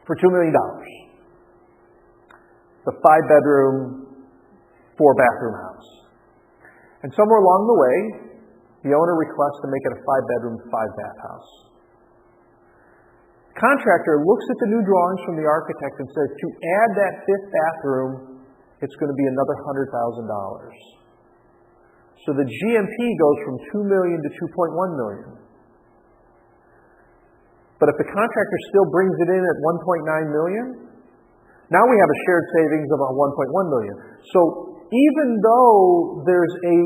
for $2 million. The 5-bedroom, 4-bathroom house. And somewhere along the way, the owner requests to make it a 5-bedroom, 5-bath house. Contractor looks at the new drawings from the architect and says, to add that 5th bathroom, it's going to be another $100,000. So the GMP goes from $2 million to $2.1 million. But if the contractor still brings it in at $1.9 million, now we have a shared savings of $1.1 million. So even though there's a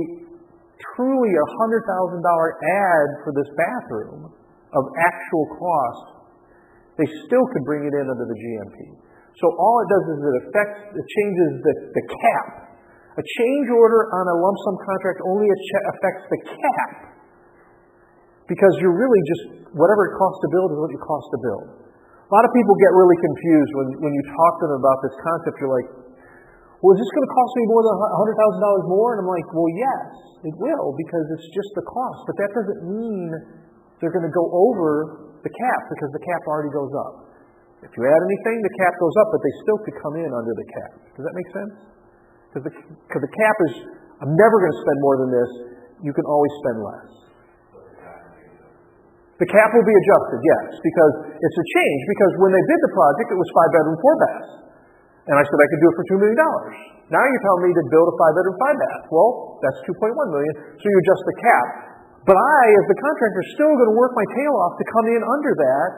truly $100,000 add for this bathroom of actual cost, they still could bring it in under the GMP. So all it does is it changes the cap. A change order on a lump sum contract only affects the cap because you're really just, whatever it costs to build is what it costs to build. A lot of people get really confused when you talk to them about this concept. You're like, well, is this going to cost me more than $100,000 more? And I'm like, well, yes, it will because it's just the cost. But that doesn't mean they're going to go over the cap because the cap already goes up. If you add anything, the cap goes up, but they still could come in under the cap. Does that make sense? Because the cap is, I'm never going to spend more than this. You can always spend less. The cap will be adjusted, yes, because it's a change. Because when they bid the project, it was 5-bedroom, 4-bath. And I said I could do it for $2 million. Now you're telling me to build a 5-bedroom, 5-bath. Well, that's $2.1 million, so you adjust the cap. But I, as the contractor, is still going to work my tail off to come in under that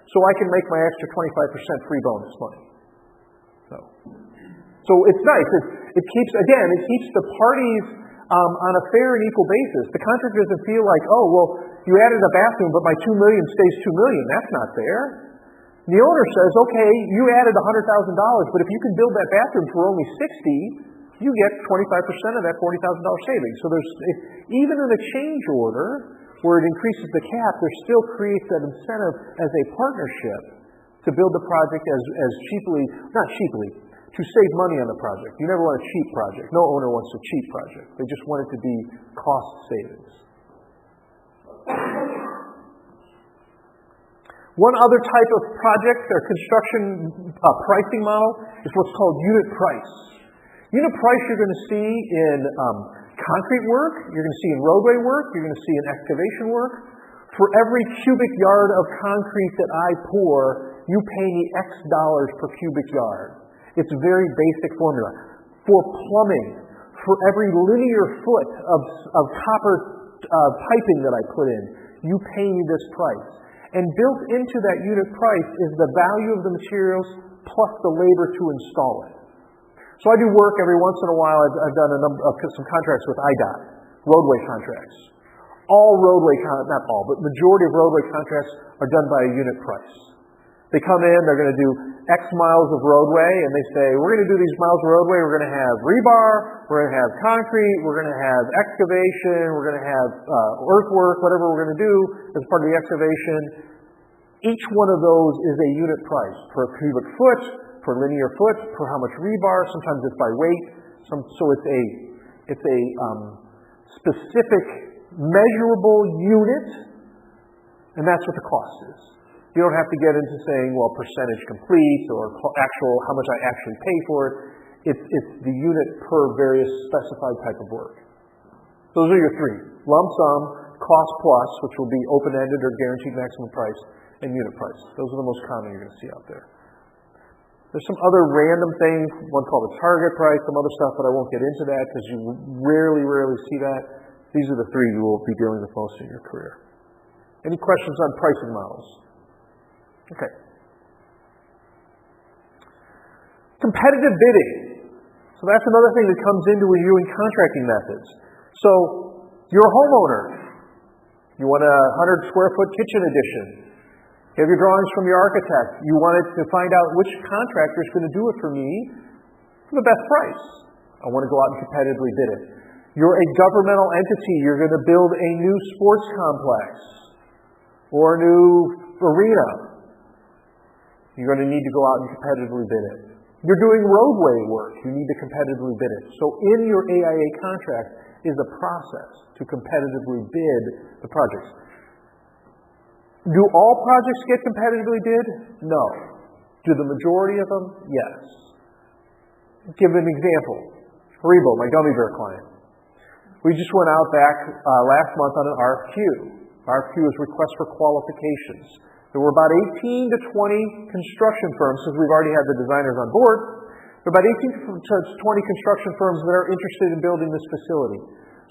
so I can make my extra 25% free bonus money. So it's nice. It keeps the parties on a fair and equal basis. The contractor doesn't feel like, oh, well, you added a bathroom, but my $2 million stays $2 million. That's not fair. The owner says, okay, you added $100,000, but if you can build that bathroom for only $60,000, you get 25% of that $40,000 savings. So even in a change order where it increases the cap, there still creates that incentive as a partnership to build the project as to save money on the project. You never want a cheap project. No owner wants a cheap project. They just want it to be cost savings. One other type of project or construction pricing model is what's called unit price. Unit price you're going to see in concrete work, you're going to see in roadway work, you're going to see in excavation work. For every cubic yard of concrete that I pour, you pay me X dollars per cubic yard. It's a very basic formula. For plumbing, for every linear foot of copper piping that I put in, you pay me this price. And built into that unit price is the value of the materials plus the labor to install it. So I do work every once in a while. I've done some contracts with IDOT, roadway contracts. Not all, but majority of roadway contracts are done by a unit price. They come in, they're going to do X miles of roadway, and they say, we're going to do these miles of roadway, we're going to have rebar, we're going to have concrete, we're going to have excavation, we're going to have earthwork, whatever we're going to do as part of the excavation. Each one of those is a unit price per cubic foot, per linear foot, per how much rebar. Sometimes it's by weight. So it's a specific measurable unit, and that's what the cost is. You don't have to get into saying, well, percentage complete or how much I actually pay for it. It's the unit per various specified type of work. Those are your three: lump sum, cost plus, which will be open-ended or guaranteed maximum price, and unit price. Those are the most common you're going to see out there. There's some other random things, one called the target price, some other stuff, but I won't get into that because you rarely see that. These are the three you will be dealing with most in your career. Any questions on pricing models? Okay. Competitive bidding. So that's another thing that comes into reviewing contracting methods. So you're a homeowner. You want a 100 square foot kitchen addition. You have your drawings from your architect. You wanted to find out which contractor is going to do it for me for the best price. I want to go out and competitively bid it. You're a governmental entity. You're going to build a new sports complex or a new arena. You're going to need to go out and competitively bid it. You're doing roadway work. You need to competitively bid it. So in your AIA contract is a process to competitively bid the projects. Do all projects get competitively bid? No. Do the majority of them? Yes. Give an example. Haribo, my gummy bear client. We just went out back last month on an RFQ. RFQ is request for qualifications. There were about 18 to 20 construction firms, since we've already had the designers on board. There are about 18 to 20 construction firms that are interested in building this facility.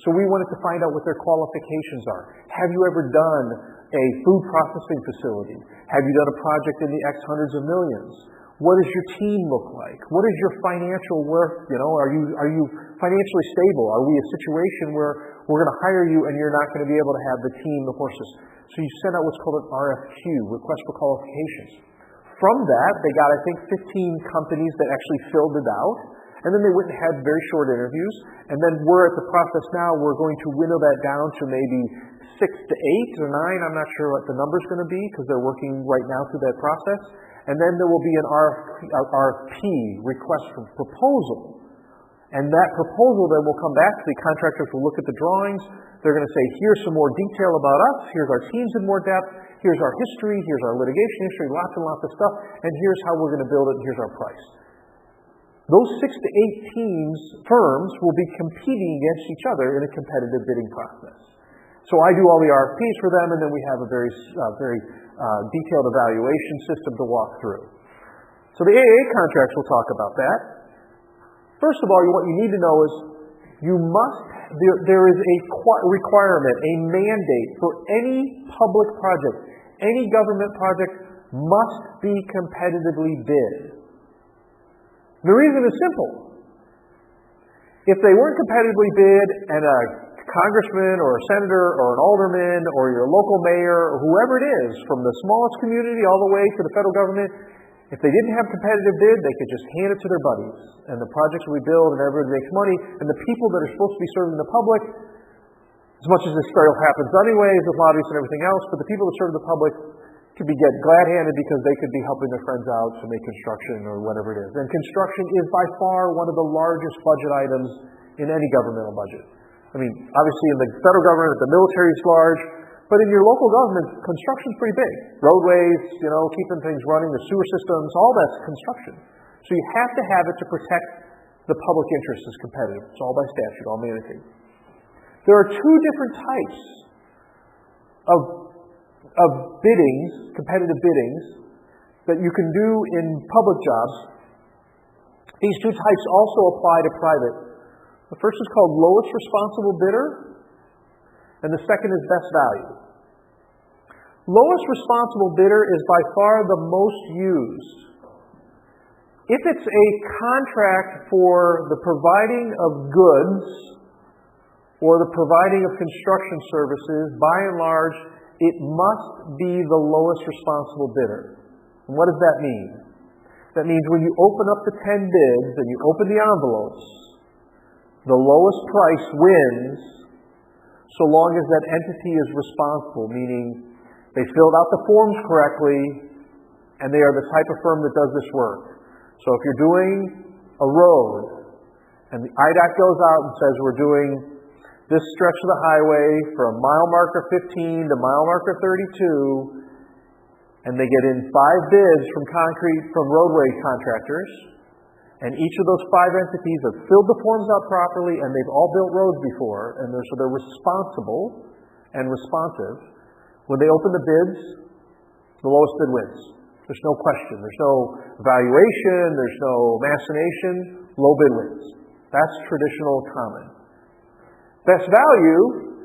So we wanted to find out what their qualifications are. Have you ever done a food processing facility? Have you done a project in the X hundreds of millions? What does your team look like? What is your financial worth? Are you financially stable? Are we a situation where we're going to hire you and you're not going to be able to have the team, the horses? So you send out what's called an RFQ, request for qualifications. From that, they got, I think, 15 companies that actually filled it out. And then they went and had very short interviews. And then we're at the process now, we're going to winnow that down to maybe 6 to 8 or 9. I'm not sure what the number's going to be because they're working right now through that process. And then there will be an RFP, request for proposal. And that proposal then will come back. The contractors will look at the drawings. They're going to say, here's some more detail about us. Here's our teams in more depth. Here's our history. Here's our litigation history. Lots and lots of stuff. And here's how we're going to build it. And here's our price. Those 6 to 8 firms will be competing against each other in a competitive bidding process. So I do all the RFPs for them, and then we have a very detailed evaluation system to walk through. So the AAA contracts will talk about that. First of all, what you need to know is there is a requirement, a mandate for any public project, any government project must be competitively bid. The reason is simple. If they weren't competitively bid and a congressman or a senator or an alderman or your local mayor or whoever it is, from the smallest community all the way to the federal government, if they didn't have competitive bid, they could just hand it to their buddies. And the projects we build and everybody makes money. And the people that are supposed to be serving the public, as much as this still happens anyways with lobbyists and everything else, but the people that serve the public could be get glad-handed because they could be helping their friends out to make construction or whatever it is. And construction is by far one of the largest budget items in any governmental budget. I mean, obviously in the federal government, the military is large, but in your local government, construction's pretty big. Roadways, keeping things running, the sewer systems, all that's construction. So you have to have it to protect the public interest as competitive. It's all by statute, all mandated. There are two different types of biddings, competitive biddings, that you can do in public jobs. These two types also apply to private. The first is called lowest responsible bidder, and the second is best value. Lowest responsible bidder is by far the most used. If it's a contract for the providing of goods or the providing of construction services, by and large, it must be the lowest responsible bidder. And what does that mean? That means when you open up the 10 bids and you open the envelopes, the lowest price wins so long as that entity is responsible, meaning They filled out the forms correctly, and they are the type of firm that does this work. So if you're doing a road, and the IDOT goes out and says we're doing this stretch of the highway from mile marker 15 to mile marker 32, and they get in 5 bids from roadway contractors, and each of those 5 entities have filled the forms out properly, and they've all built roads before, and so they're responsible and responsive. When they open the bids, the lowest bid wins. There's no question. There's no evaluation. There's no machination. Low bid wins. That's traditional common. Best value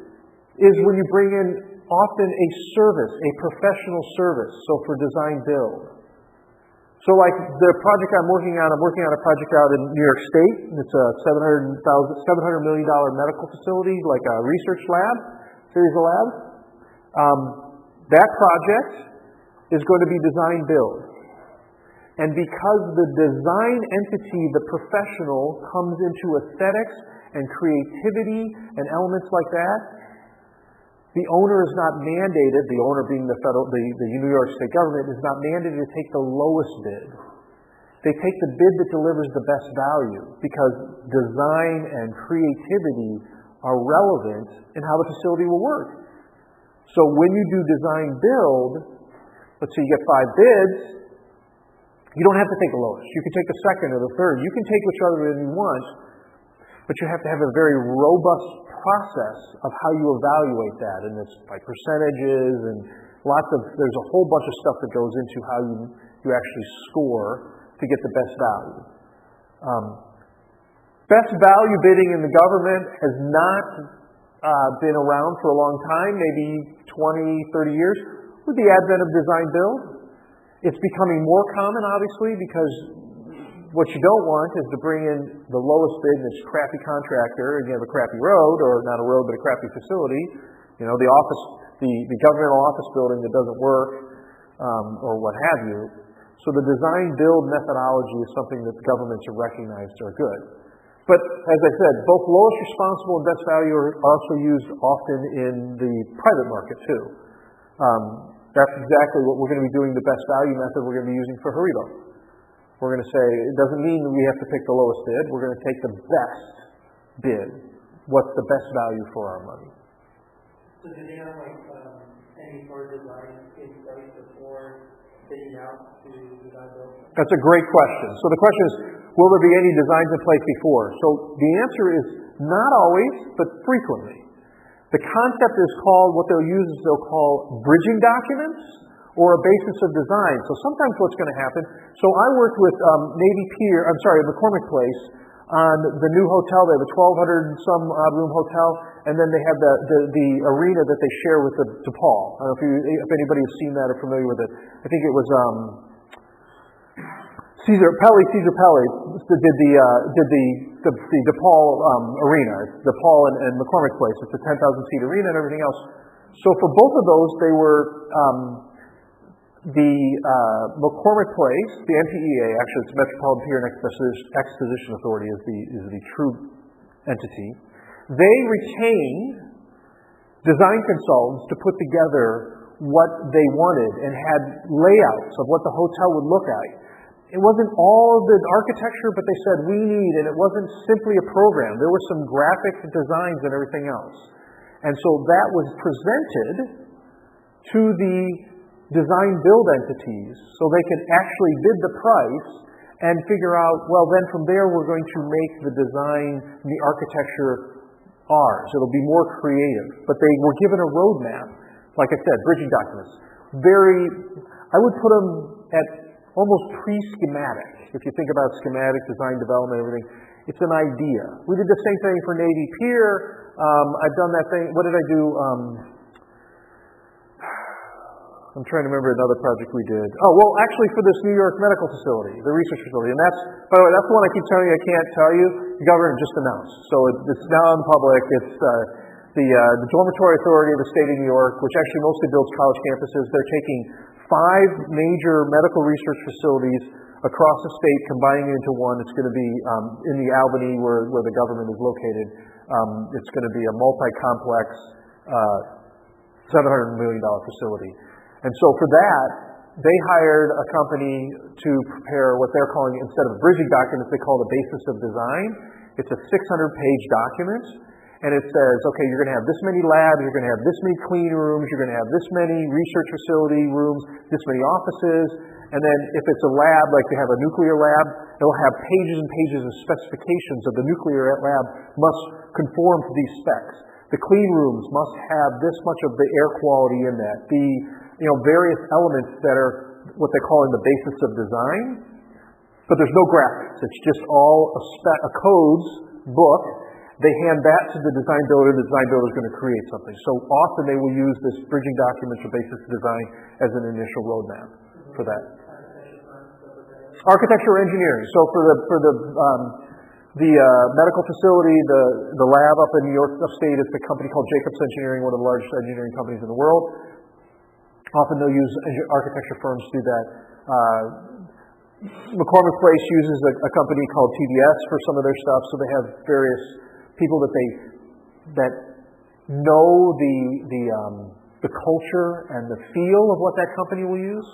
is when you bring in often a service, a professional service. So for design build. So like the project I'm working on a project out in New York State. It's a $700 million medical facility, like a research lab, series of labs. That project is going to be design build. And because the design entity, the professional, comes into aesthetics and creativity and elements like that, the owner is not mandated, the owner being the New York State government, is not mandated to take the lowest bid. They take the bid that delivers the best value because design and creativity are relevant in how the facility will work. So when you do design build, let's say you get 5 bids, you don't have to take the lowest. You can take the second or the third. You can take whichever bid you want, but you have to have a very robust process of how you evaluate that. And it's by percentages and there's a whole bunch of stuff that goes into how you actually score to get the best value. Best value bidding in the government has not been around for a long time, maybe 20, 30 years. With the advent of design build, it's becoming more common, obviously, because what you don't want is to bring in the lowest bid and this crappy contractor, and you have a crappy road, or not a road, but a crappy facility. You know, the governmental office building that doesn't work, or what have you. So the design build methodology is something that the governments have recognized are good. But as I said, both lowest responsible and best value are also used often in the private market too. That's exactly what we're going to be doing. The best value method we're going to be using for Haribo. We're going to say, it doesn't mean we have to pick the lowest bid. We're going to take the best bid. What's the best value for our money? So do they have any sort of design in place before bidding out to design build? That's a great question. So the question is, will there be any designs in place before? So the answer is not always, but frequently. The concept is called, what they'll call bridging documents or a basis of design. So sometimes what's going to happen, so I worked with McCormick Place on the new hotel. They have a 1,200 some odd room hotel, and then they have the arena that they share with the DePaul. I don't know if anybody has seen that or familiar with it. I think it was Caesar Pelli did the DePaul arena, DePaul and McCormick Place. It's a 10,000 seat arena and everything else. So for both of those, they were the McCormick Place, the MPEA, actually it's Metropolitan Pier and Exposition Authority is the true entity. They retained design consultants to put together what they wanted and had layouts of what the hotel would look like. It wasn't all the architecture, but they said we need, and it wasn't simply a program. There were some graphic designs and everything else. And so that was presented to the design build entities so they could actually bid the price and figure out, well, then from there we're going to make the design and the architecture ours. It'll be more creative. But they were given a roadmap, like I said, bridging documents. I would put them at almost pre-schematic. If you think about schematic, design, development, everything, it's an idea. We did the same thing for Navy Pier. I've done that thing. What did I do? I'm trying to remember another project we did. Oh, well, actually for this New York medical facility, the research facility. And that's, by the way, that's the one I keep telling you I can't tell you. The government just announced. So it's now in public. It's the Dormitory Authority of the State of New York, which actually mostly builds college campuses. They're taking 5 major medical research facilities across the state, combining it into one. It's going to be in the Albany, where the government is located. It's going to be a multi-complex, $700 million facility. And so for that, they hired a company to prepare what they're calling, instead of bridging documents, they call the basis of design. It's a 600-page document, and it says, okay, you're going to have this many labs, you're going to have this many clean rooms, you're going to have this many research facility rooms, this many offices, and then if it's a lab, like they have a nuclear lab, it'll have pages and pages of specifications of the nuclear lab must conform to these specs. The clean rooms must have this much of the air quality in that. The various elements that are what they call in the basis of design, but there's no graphics. It's just all a codes book. They hand that to the design builder. The design builder is going to create something. So often they will use this bridging documents or basis of design as an initial roadmap for that. Architecture or engineering. So for the medical facility, the lab up in New York Upstate, it's a company called Jacobs Engineering, one of the largest engineering companies in the world. Often they'll use architecture firms to do that. McCormick Place uses a company called TDS for some of their stuff, so they have various people that know the culture and the feel of what that company will use.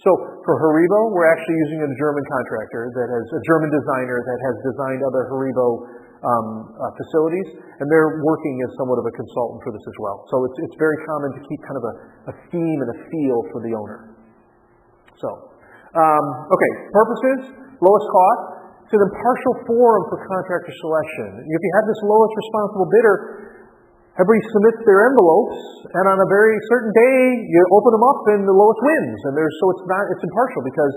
So for Haribo, we're actually using a German contractor that has a German designer that has designed other Haribo facilities, and they're working as somewhat of a consultant for this as well. So it's very common to keep kind of a theme and a feel for the owner. So, okay, purposes, lowest cost. It's an impartial forum for contractor selection. If you have this lowest responsible bidder, everybody submits their envelopes, and on a very certain day, you open them up and the lowest wins. And it's impartial because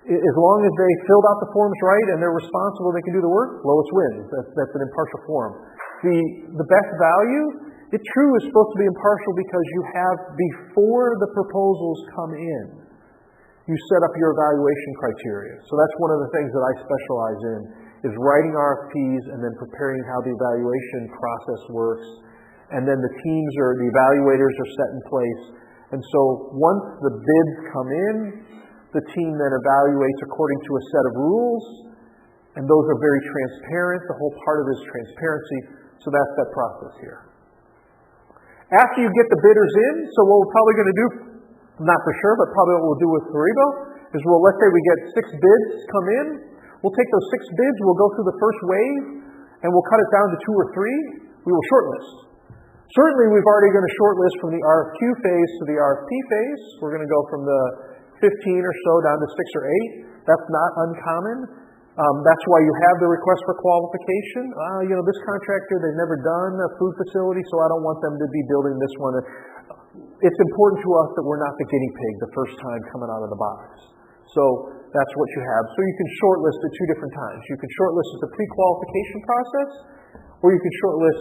as long as they filled out the forms right and they're responsible, they can do the work, lowest wins. That's an impartial forum. The best value, it's true, is supposed to be impartial because you have, before the proposals come in, you set up your evaluation criteria. So that's one of the things that I specialize in, is writing RFPs and then preparing how the evaluation process works. And then the evaluators are set in place. And so once the bids come in, the team then evaluates according to a set of rules, and those are very transparent. The whole part of it is transparency, so that's that process here. After you get the bidders in, so what we're probably going to do, not for sure, but probably what we'll do with Haribo, is let's say we get 6 bids come in, we'll take those 6 bids, we'll go through the first wave, and we'll cut it down to 2 or 3, we will shortlist. Certainly we've already going to shortlist from the RFQ phase to the RFP phase. We're going to go from the 15 or so down to 6 or 8. That's not uncommon. That's why you have the request for qualification. This contractor, they've never done a food facility, so I don't want them to be building this one. It's important to us that we're not the guinea pig the first time coming out of the box. So that's what you have. So you can shortlist at 2 different times. You can shortlist as a pre-qualification process, or you can shortlist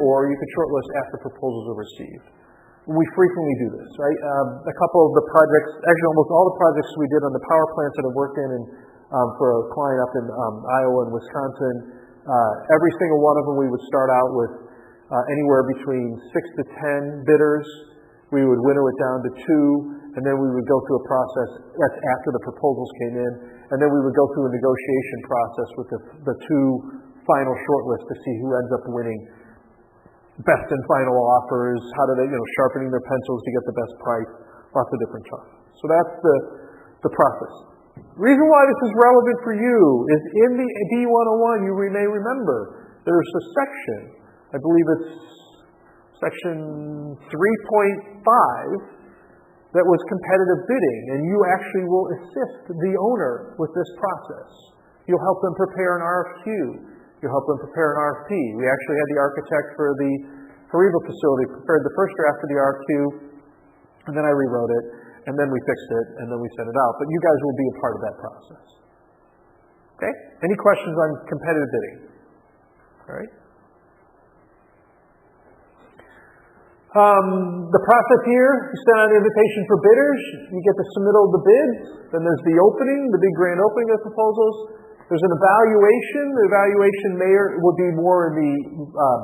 or you can shortlist after proposals are received. We frequently do this, right? A couple of the projects, actually almost all the projects we did on the power plants that I've worked in and for a client up in Iowa and Wisconsin, every single one of them we would start out with anywhere between 6 to 10 bidders. We would winnow it down to 2, and then we would go through a process. That's after the proposals came in, and then we would go through a negotiation process with the 2 final shortlists to see who ends up winning. Best and final offers, how do they, sharpening their pencils to get the best price, lots of different stuff. So that's the process. The reason why this is relevant for you is in the B101, you may remember, there's a section, I believe it's section 3.5, that was competitive bidding, and you actually will assist the owner with this process. You'll help them prepare an RFQ. You'll help them prepare an RFP. We actually had the architect for the Haribo facility prepared the first draft of the RFQ, and then I rewrote it, and then we fixed it, and then we sent it out. But you guys will be a part of that process. Okay? Any questions on competitive bidding? All right? The process here, you send out an invitation for bidders. You get the submittal of the bids. Then there's the opening, the big grand opening of proposals. There's an evaluation. The evaluation will be more in the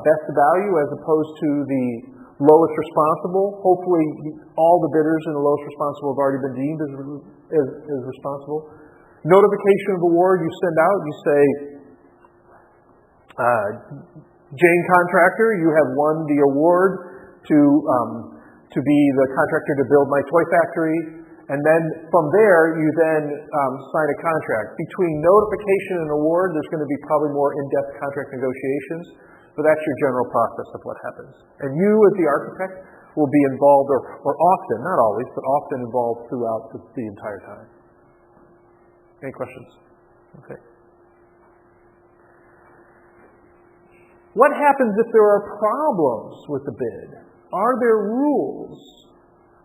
best value as opposed to the lowest responsible. Hopefully, all the bidders in the lowest responsible have already been deemed as responsible. Notification of award you send out. You say, Jane Contractor, you have won the award to to be the contractor to build my toy factory, and then from there you then sign a contract. Between notification and award, there's going to be probably more in-depth contract negotiations, but that's your general process of what happens. And you, as the architect, will be involved, or often, not always, but often involved throughout the entire time. Any questions? Okay. What happens if there are problems with the bid? Are there rules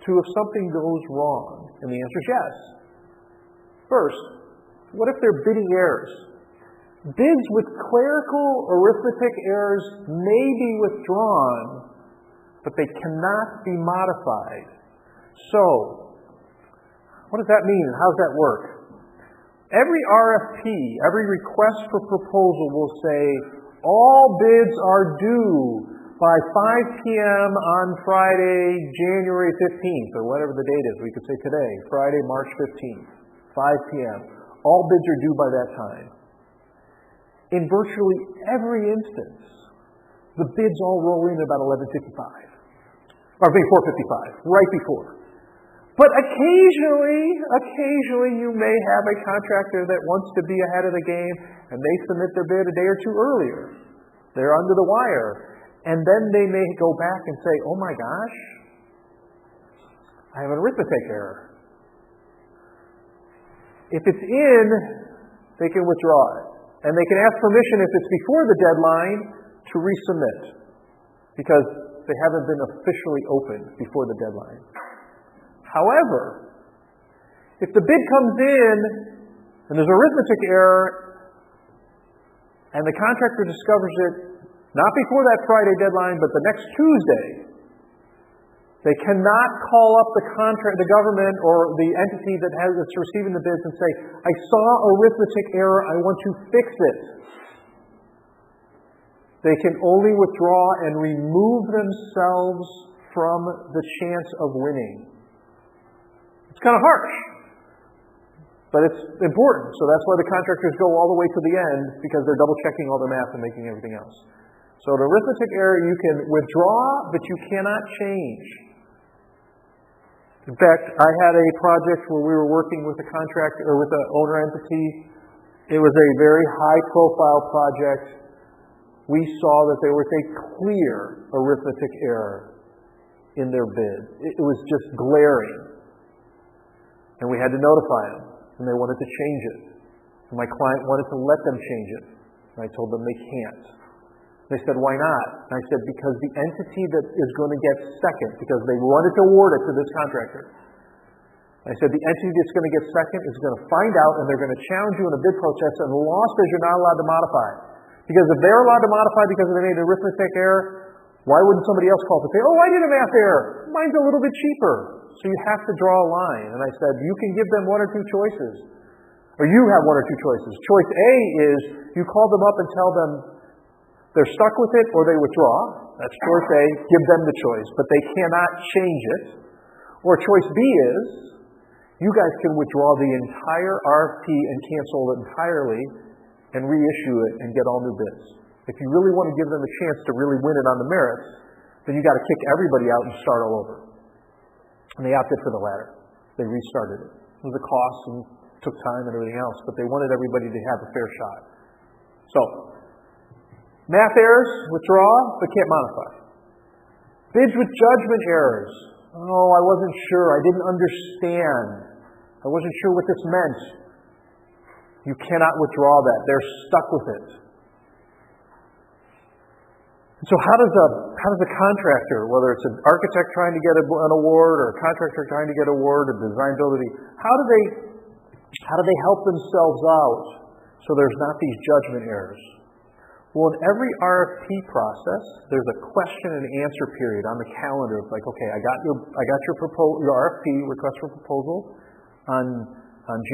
to if something goes wrong? And the answer is yes. First, what if there are bidding errors? Bids with clerical arithmetic errors may be withdrawn, but they cannot be modified. So, what does that mean and how does that work? Every RFP, every request for proposal will say, all bids are due by 5 p.m. on Friday, January 15th, or whatever the date is. We could say today, Friday, March 15th, 5 p.m. All bids are due by that time. In virtually every instance, the bids all roll in about 11:55. Or maybe 4:55, right before. But occasionally you may have a contractor that wants to be ahead of the game and they submit their bid a day or two earlier. They're under the wire. And then they may go back and say, oh my gosh, I have an arithmetic error. If it's in, they can withdraw it. And they can ask permission if it's before the deadline to resubmit, because they haven't been officially opened before the deadline. However, if the bid comes in and there's an arithmetic error and the contractor discovers it not before that Friday deadline but the next Tuesday, they cannot call up the government or the entity that's receiving the bids and say, I saw arithmetic error, I want to fix it. They can only withdraw and remove themselves from the chance of winning. It's kind of harsh, but it's important. So that's why the contractors go all the way to the end, because they're double checking all their math and making everything else. So an arithmetic error you can withdraw, but you cannot change. In fact, I had a project where we were working with a contractor or with an owner entity. It was a very high-profile project. We saw that there was a clear arithmetic error in their bid. It was just glaring. And we had to notify them, and they wanted to change it. And my client wanted to let them change it. And I told them they can't. They said, why not? And I said, because the entity that is going to get second, because they wanted to award it to this contractor. I said, the entity that's going to get second is going to find out, and they're going to challenge you in a bid protest, and the law says you're not allowed to modify. Because if they're allowed to modify because they made an arithmetic error, why wouldn't somebody else call to say, oh, I did a math error. Mine's a little bit cheaper. So you have to draw a line. And I said, you can give them one or two choices. Or you have one or two choices. Choice A is you call them up and tell them they're stuck with it or they withdraw. That's choice A. Give them the choice. But they cannot change it. Or choice B is you guys can withdraw the entire RFP and cancel it entirely and reissue it and get all new bids. If you really want to give them a chance to really win it on the merits, then you got to kick everybody out and start all over. And they opted for the latter. They restarted it. It was a cost and took time and everything else, but they wanted everybody to have a fair shot. So, math errors, withdraw, but can't modify. Bids with judgment errors. Oh, I wasn't sure. I didn't understand. I wasn't sure what this meant. You cannot withdraw that. They're stuck with it. So how does a contractor, whether it's an architect trying to get an award or a contractor trying to get an award, a design builder, how do they help themselves out so there's not these judgment errors? Well, in every RFP process, there's a question and answer period on the calendar. It's like, okay, I got your RFP, request for proposal, on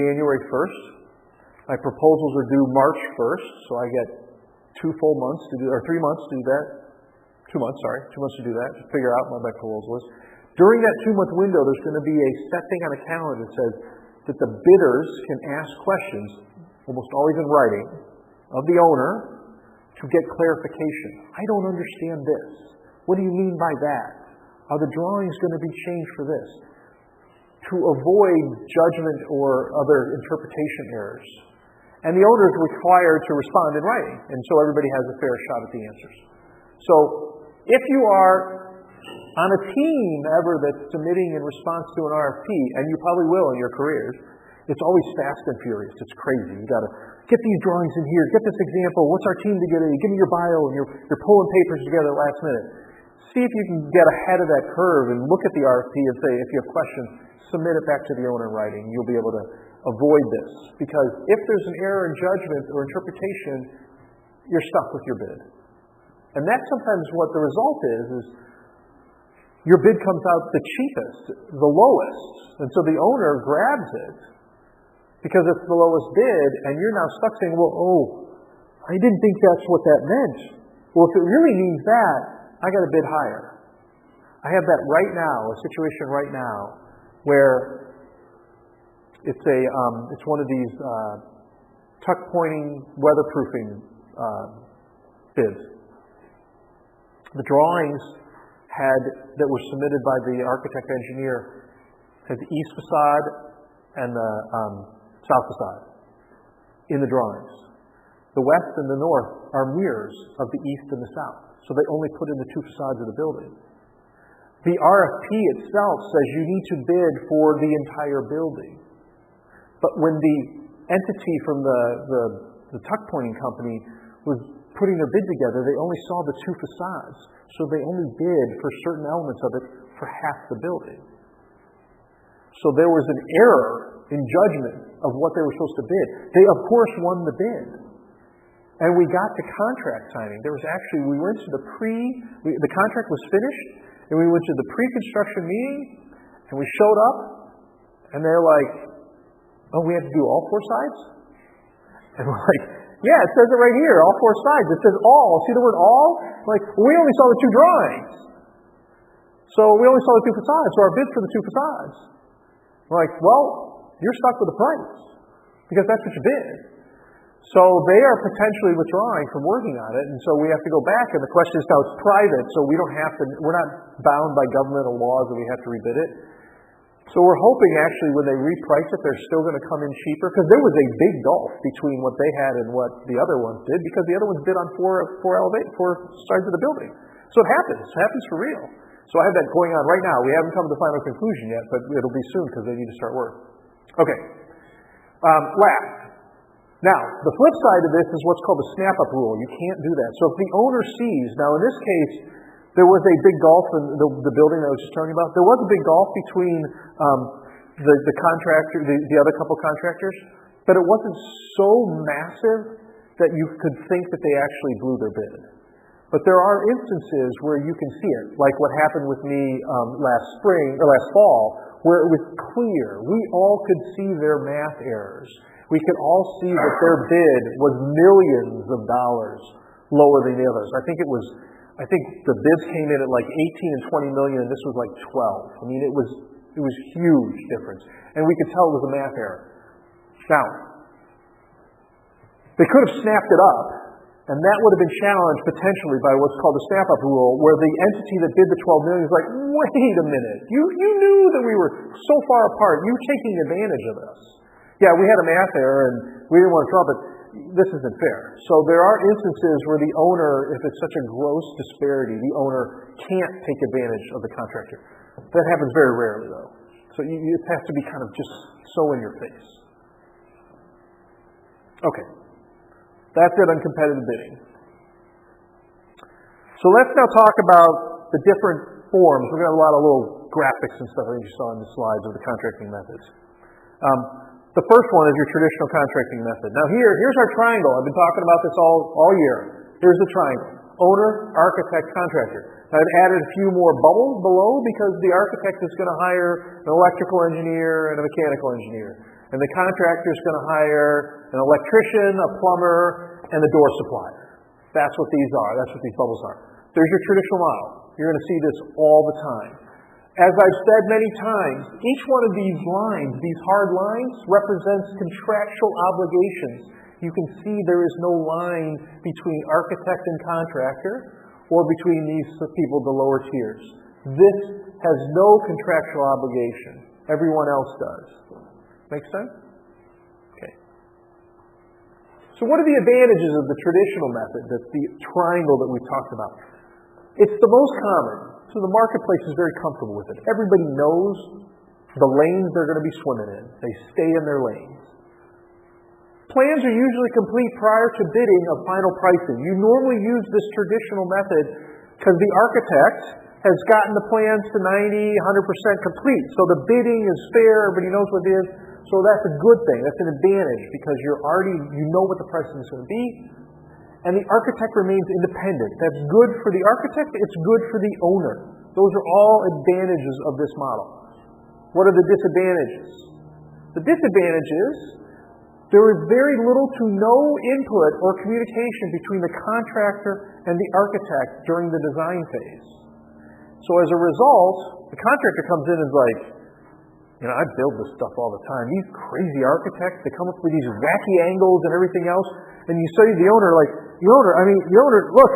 January 1st. My proposals are due March 1st, so I get 3 months to do that. 2 months to do that, to figure out what my proposal is. During that 2-month window, there's going to be a set thing on the calendar that says that the bidders can ask questions, almost always in writing, of the owner to get clarification. I don't understand this. What do you mean by that? Are the drawings going to be changed for this? To avoid judgment or other interpretation errors. And the owner is required to respond in writing, and so everybody has a fair shot at the answers. So if you are on a team ever that's submitting in response to an RFP, and you probably will in your careers, it's always fast and furious. It's crazy. You got to get these drawings in here, get this example. What's our team to get in? Give me your bio, and you're pulling papers together last minute. See if you can get ahead of that curve and look at the RFP and say, if you have questions, submit it back to the owner in writing. You'll be able to avoid this. Because if there's an error in judgment or interpretation, you're stuck with your bid. And that's sometimes what the result is your bid comes out the cheapest, the lowest. And so the owner grabs it because it's the lowest bid, and you're now stuck saying, well, I didn't think that's what that meant. Well, if it really means that, I got to bid higher. I have that right now, a situation right now, where it's one of these tuck pointing, weatherproofing bids. The drawings that were submitted by the architect engineer had the east facade and the south facade in the drawings. The west and the north are mirrors of the east and the south, so they only put in the two facades of the building. The RFP itself says you need to bid for the entire building. But when the entity from the tuck pointing company was putting their bid together, they only saw the two facades. So they only bid for certain elements of it for half the building. So there was an error in judgment of what they were supposed to bid. They, of course, won the bid. And we got to contract signing. We went to the contract was finished, and we went to the pre-construction meeting, and we showed up, and they're like, oh, we have to do all four sides? And we're like, yeah, it says it right here, all four sides. It says all. See the word all? Like, we only saw the two drawings. So we only saw the two facades, so our bid for the two facades. We're like, well, you're stuck with the price, because that's what you bid. So they are potentially withdrawing from working on it, and so we have to go back, and the question is now it's private, so we're not bound by governmental laws that we have to rebid it. So we're hoping actually when they reprice it, they're still going to come in cheaper, because there was a big gulf between what they had and what the other ones did, because the other ones bid on four sides of the building. So it happens for real. So I have that going on right now. We haven't come to the final conclusion yet, but it'll be soon because they need to start work. Okay. Last. Now, the flip side of this is what's called the snap-up rule. You can't do that. So if the owner sees, now in this case, there was a big gulf in the building that I was just talking about. There was a big gulf between the contractor, the other couple contractors, but it wasn't so massive that you could think that they actually blew their bid. But there are instances where you can see it, like what happened with me last fall, where it was clear. We all could see their math errors. We could all see that their bid was millions of dollars lower than the others. I think the bids came in at like 18 and 20 million, and this was like 12. I mean, it was huge difference. And we could tell it was a math error. Now, they could have snapped it up, and that would have been challenged potentially by what's called the snap-up rule, where the entity that bid the 12 million is like, wait a minute, you knew that we were so far apart. You were taking advantage of us. Yeah, we had a math error, and we didn't want to drop it. This isn't fair. So there are instances where the owner, if it's such a gross disparity, the owner can't take advantage of the contractor. That happens very rarely, though. So it has to be kind of just so in your face. Okay. That's it on competitive bidding. So let's now talk about the different forms. We're going to have a lot of little graphics and stuff that you saw in the slides of the contracting methods. The first one is your traditional contracting method. Now here's our triangle. I've been talking about this all year. Here's the triangle. Owner, architect, contractor. Now, I've added a few more bubbles below because the architect is going to hire an electrical engineer and a mechanical engineer. And the contractor is going to hire an electrician, a plumber, and the door supplier. That's what these are. That's what these bubbles are. There's your traditional model. You're going to see this all the time. As I've said many times, each one of these lines, these hard lines, represents contractual obligations. You can see there is no line between architect and contractor or between these people, the lower tiers. This has no contractual obligation. Everyone else does. Make sense? Okay. So what are the advantages of the traditional method, that's the triangle that we talked about? It's the most common, so the marketplace is very comfortable with it. Everybody knows the lanes they're going to be swimming in. They stay in their lanes. Plans are usually complete prior to bidding of final pricing. You normally use this traditional method because the architect has gotten the plans to 90, 100% complete. So the bidding is fair, everybody knows what it is. So that's a good thing. That's an advantage because you know what the pricing is going to be. And the architect remains independent. That's good for the architect. It's good for the owner. Those are all advantages of this model. What are the disadvantages? The disadvantage is there is very little to no input or communication between the contractor and the architect during the design phase. So as a result, the contractor comes in and is like, I build this stuff all the time. These crazy architects, they come up with these wacky angles and everything else. And you say to the owner, look,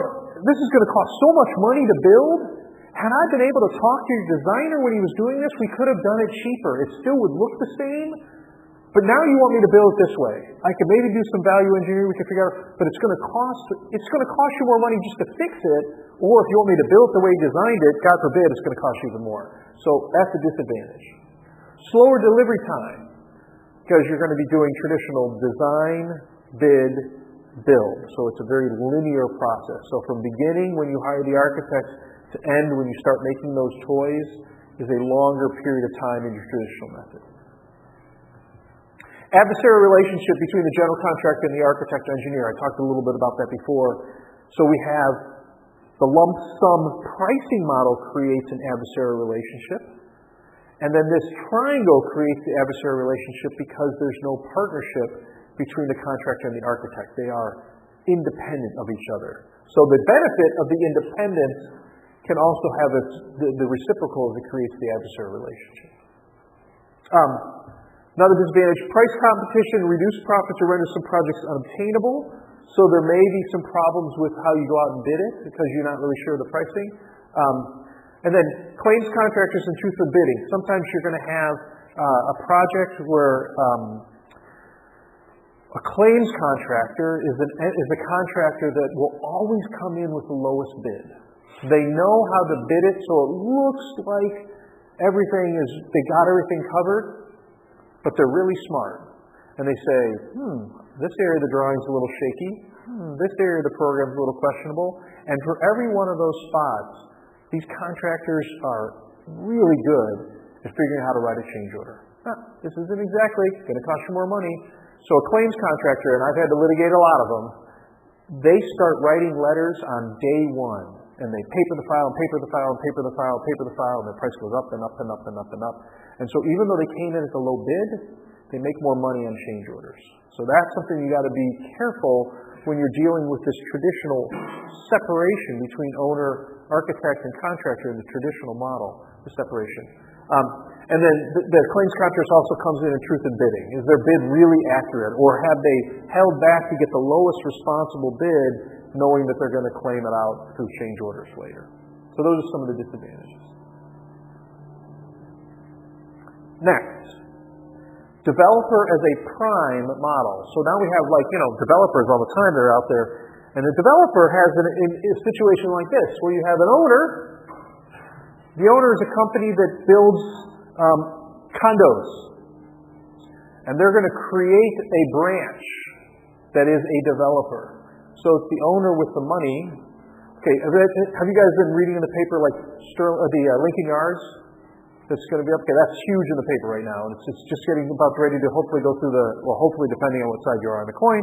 this is going to cost so much money to build. Had I been able to talk to your designer when he was doing this, we could have done it cheaper. It still would look the same. But now you want me to build it this way. I could maybe do some value engineering, we could figure out, but it's going to cost you more money just to fix it, or if you want me to build it the way you designed it, God forbid, it's going to cost you even more. So that's a disadvantage. Slower delivery time, because you're going to be doing traditional design, bid, build. So it's a very linear process. So from beginning, when you hire the architects, to end when you start making those toys, is a longer period of time in your traditional method. Adversarial relationship between the general contractor and the architect engineer. I talked a little bit about that before. So we have the lump sum pricing model creates an adversarial relationship. And then this triangle creates the adversarial relationship because there's no partnership between the contractor and the architect. They are independent of each other. So the benefit of the independence can also have the reciprocal as it creates the adversarial relationship. Another disadvantage, price competition, reduced profits, or render some projects unobtainable. So there may be some problems with how you go out and bid it because you're not really sure of the pricing. And then claims contractors and truth of bidding. Sometimes you're going to have a project where a claims contractor is a contractor that will always come in with the lowest bid. They know how to bid it, so it looks like they got everything covered. But they're really smart. And they say, this area of the drawing's a little shaky. This area of the program's a little questionable. And for every one of those spots, these contractors are really good at figuring out how to write a change order. This isn't exactly going to cost you more money. So a claims contractor, and I've had to litigate a lot of them, they start writing letters on day one. And they paper the file, and paper the file, and paper the file, and paper the file, and the price goes up and up and up and up and up. And so even though they came in at the low bid, they make more money on change orders. So that's something you got to be careful when you're dealing with this traditional separation between owner, architect, and contractor in the traditional model, the separation. And then the claims contractor also comes in truth in bidding. Is their bid really accurate? Or have they held back to get the lowest responsible bid, knowing that they're going to claim it out through change orders later? So those are some of the disadvantages. Next, developer as a prime model. So now we have developers all the time that are out there. And the developer has a situation like this, where you have an owner. The owner is a company that builds condos. And they're going to create a branch that is a developer. So it's the owner with the money. Okay, have you guys been reading in the paper like the Lincoln Yards? That's going to be up. Okay, that's huge in the paper right now, and it's just getting about ready to hopefully go through hopefully depending on what side you are on the coin,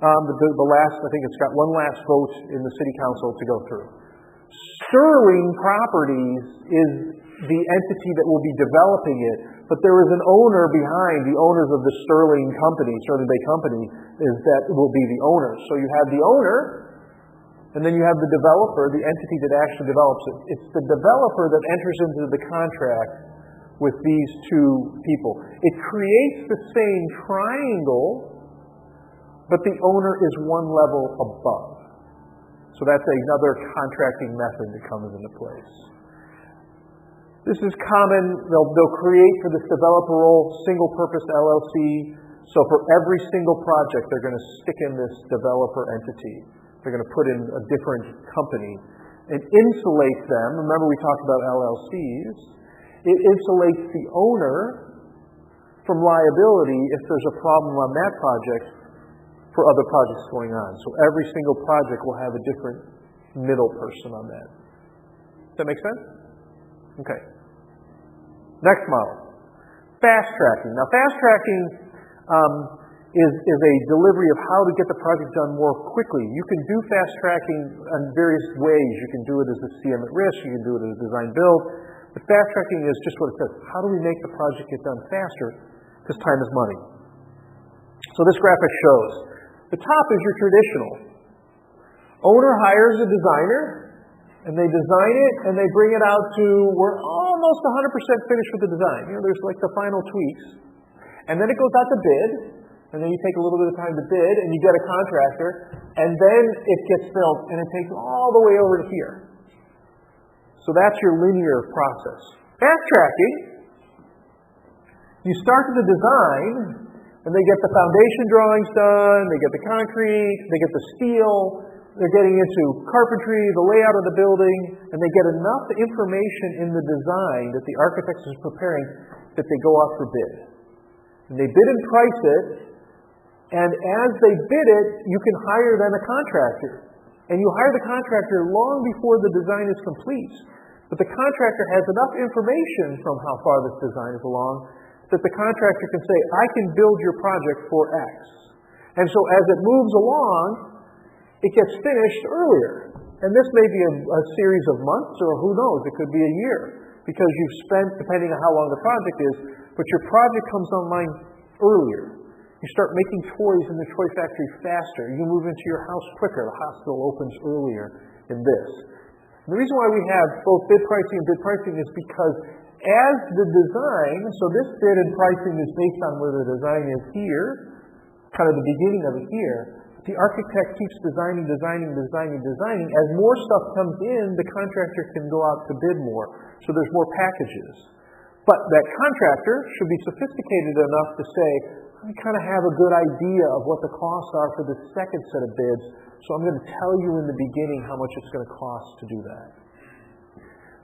the last, I think it's got one last vote in the city council to go through. Sterling Properties is the entity that will be developing it, but there is an owner behind. The owners of the Sterling Bay Company, is that will be the owner. So you have the owner, and then you have the developer, the entity that actually develops it. It's the developer that enters into the contract with these two people. It creates the same triangle, but the owner is one level above. So that's another contracting method that comes into place. This is common. They'll create for this developer role single-purpose LLC. So for every single project, they're going to stick in this developer entity. They're going to put in a different company. It insulates them. Remember we talked about LLCs. It insulates the owner from liability if there's a problem on that project for other projects going on. So every single project will have a different middle person on that. Does that make sense? Okay. Next model. Fast tracking. Now fast tracking is a delivery of how to get the project done more quickly. You can do fast tracking in various ways. You can do it as a CM at risk. You can do it as a design build. But fast tracking is just what it says. How do we make the project get done faster? Because time is money. So this graphic shows. The top is your traditional. Owner hires a designer, and they design it, and they bring it out to, we're almost 100% finished with the design. You know, there's like the final tweaks. And then it goes out to bid, and then you take a little bit of time to bid, and you get a contractor, and then it gets built, and it takes all the way over to here. So that's your linear process. Fast tracking, you start with the design, and they get the foundation drawings done, they get the concrete, they get the steel, they're getting into carpentry, the layout of the building, and they get enough information in the design that the architect is preparing that they go out for bid. And they bid and price it, and as they bid it, you can hire then a contractor. And you hire the contractor long before the design is complete. But the contractor has enough information from how far this design is along that the contractor can say, I can build your project for X. And so as it moves along, it gets finished earlier. And this may be a series of months, or who knows, it could be a year. Because you've spent, depending on how long the project is, but your project comes online earlier. You start making toys in the toy factory faster. You move into your house quicker. The hospital opens earlier in this. And the reason why we have both bid pricing and bid pricing is because as the design, so this bid and pricing is based on where the design is here, kind of the beginning of it here. The architect keeps designing. As more stuff comes in, the contractor can go out to bid more. So there's more packages. But that contractor should be sophisticated enough to say, I kind of have a good idea of what the costs are for the second set of bids, so I'm going to tell you in the beginning how much it's going to cost to do that.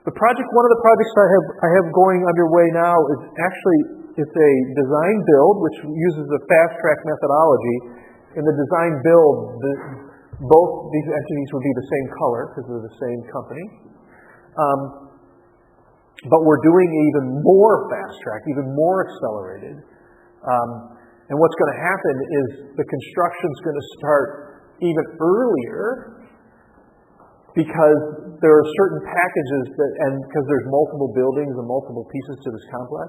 One of the projects I have going underway now is actually, it's a design build, which uses the fast track methodology. In the design build, both these entities would be the same color because they're the same company. But we're doing even more fast track, even more accelerated. And what's going to happen is the construction's going to start even earlier because there are certain packages and because there's multiple buildings and multiple pieces to this complex.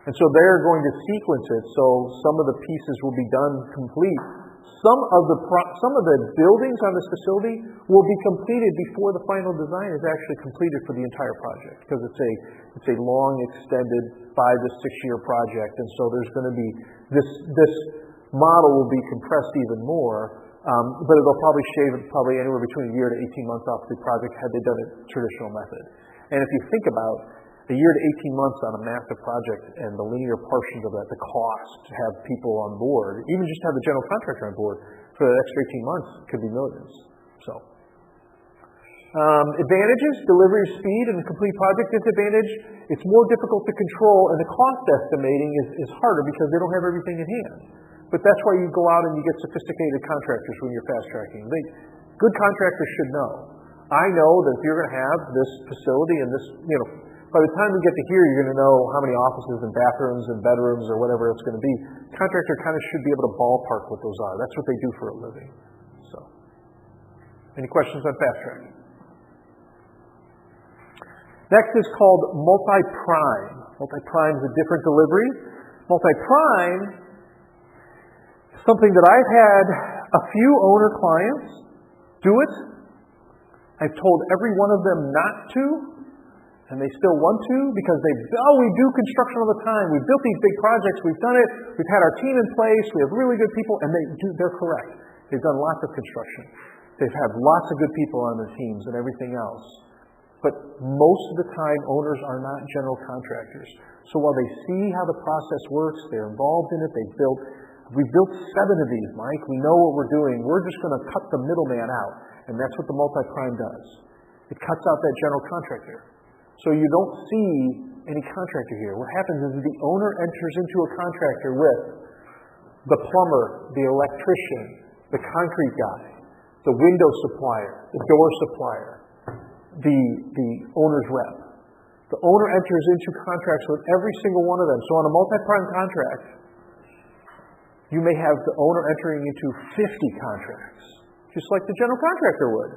And so they're going to sequence it so some of the pieces will be done complete. Some of the buildings on this facility will be completed before the final design is actually completed for the entire project because it's a long, extended 5 to 6 year project, and so there's going to be this model will be compressed even more, but it'll probably shave anywhere between a year to 18 months off the project had they done it traditional method. And if you think about a year to 18 months on a massive project and the linear portions of that, the cost to have people on board, even just have the general contractor on board for the extra 18 months could be millions. So, advantages, delivery speed and the complete project. Disadvantage, it's more difficult to control and the cost estimating is harder because they don't have everything in hand. But that's why you go out and you get sophisticated contractors when you're fast tracking. Good contractors should know. I know that if you're going to have this facility and this, by the time we get to here, you're going to know how many offices and bathrooms and bedrooms or whatever it's going to be. The contractor kind of should be able to ballpark what those are. That's what they do for a living. So, any questions on fast tracking? Next is called multi-prime. Multi-prime is a different delivery. Multi-prime is something that I've had a few owner clients do it. I've told every one of them not to. And they still want to because we do construction all the time. We've built these big projects. We've done it. We've had our team in place. We have really good people. And they're correct. They've done lots of construction. They've had lots of good people on their teams and everything else. But most of the time, owners are not general contractors. So while they see how the process works, they're involved in it, we built 7 of these, Mike. We know what we're doing. We're just going to cut the middleman out. And that's what the multi-prime does. It cuts out that general contractor. So you don't see any contractor here. What happens is the owner enters into a contractor with the plumber, the electrician, the concrete guy, the window supplier, the door supplier, the owner's rep. The owner enters into contracts with every single one of them. So on a multi-prime contract, you may have the owner entering into 50 contracts, just like the general contractor would.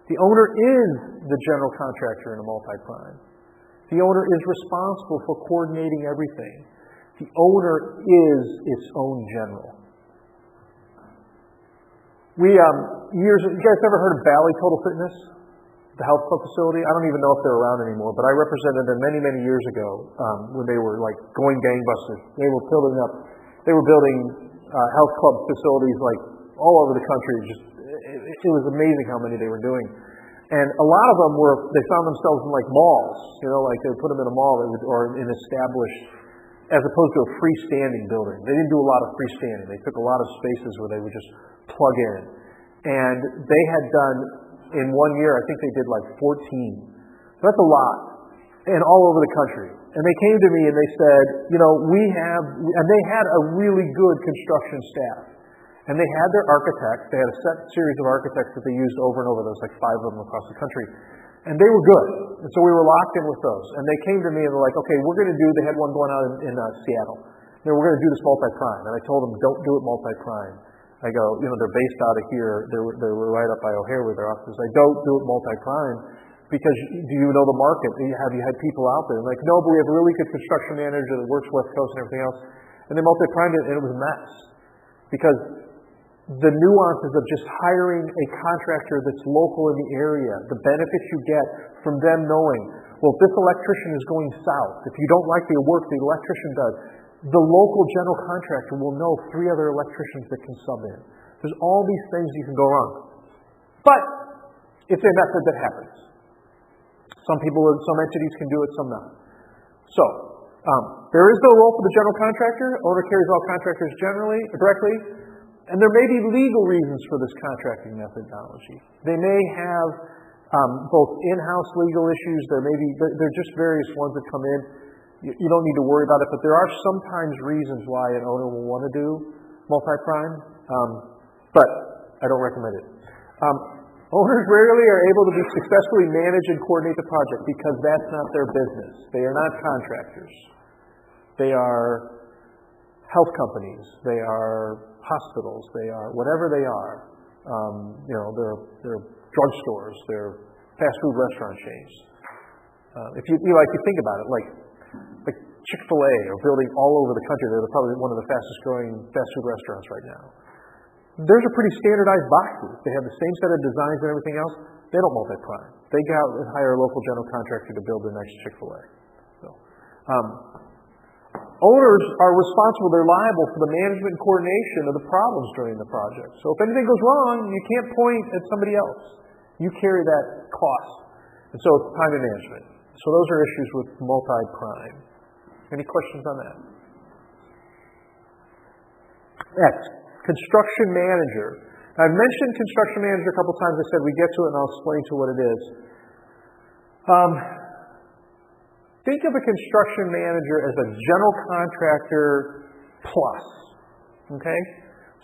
The owner is the general contractor in a multi-prime. The owner is responsible for coordinating everything. The owner is its own general. You guys ever heard of Bally Total Fitness? The health club facility? I don't even know if they're around anymore, but I represented them many, many years ago when they were like going gangbusters. They were building health club facilities like all over the country. It was amazing how many they were doing. And a lot of them they found themselves in like malls, like they would put them in a mall or in established, as opposed to a freestanding building. They didn't do a lot of freestanding. They took a lot of spaces where they would just plug in. And they had done, in 1 year, I think they did like 14. So that's a lot. And all over the country. And they came to me and they said, and they had a really good construction staff. And they had their architects. They had a set series of architects that they used over and over. There was like 5 of them across the country. And they were good. And so we were locked in with those. And they came to me and they're like, okay, they had one going out in Seattle. We're going to do this multi-prime. And I told them, don't do it multi-prime. I go, they're based out of here. They were right up by O'Hare with their offices. I don't do it multi-prime because do you know the market? Have you had people out there? Like, no, but we have a really good construction manager that works West Coast and everything else. And they multi-primed it and it was a mess. Because the nuances of just hiring a contractor that's local in the area, the benefits you get from them knowing, well, if this electrician is going south, if you don't like the work the electrician does, the local general contractor will know 3 other electricians that can sub in. There's all these things you can go wrong. But it's a method that happens. Some entities can do it, some not. So, there is no role for the general contractor. Owner carries all contractors directly. And there may be legal reasons for this contracting methodology. They may have both in-house legal issues. There are just various ones that come in. You don't need to worry about it, but there are sometimes reasons why an owner will want to do multi-prime, but I don't recommend it. Owners rarely are able to successfully manage and coordinate the project because that's not their business. They are not contractors. They are health companies. They are hospitals. They are whatever they are. They're drugstores. They're fast food restaurant chains. If you think about it, like Chick-fil-A are building all over the country. They're probably one of the fastest growing fast food restaurants right now. Theirs are pretty standardized boxes. They have the same set of designs and everything else. They don't multi-prime. They go out and hire a local general contractor to build the next Chick-fil-A. So, owners are responsible. They're liable for the management and coordination of the problems during the project. So if anything goes wrong, you can't point at somebody else. You carry that cost. And so it's time and management. So those are issues with multi-prime. Any questions on that? Next, construction manager. I've mentioned construction manager a couple times. I said we get to it and I'll explain to what it is. Think of a construction manager as a general contractor plus. Okay?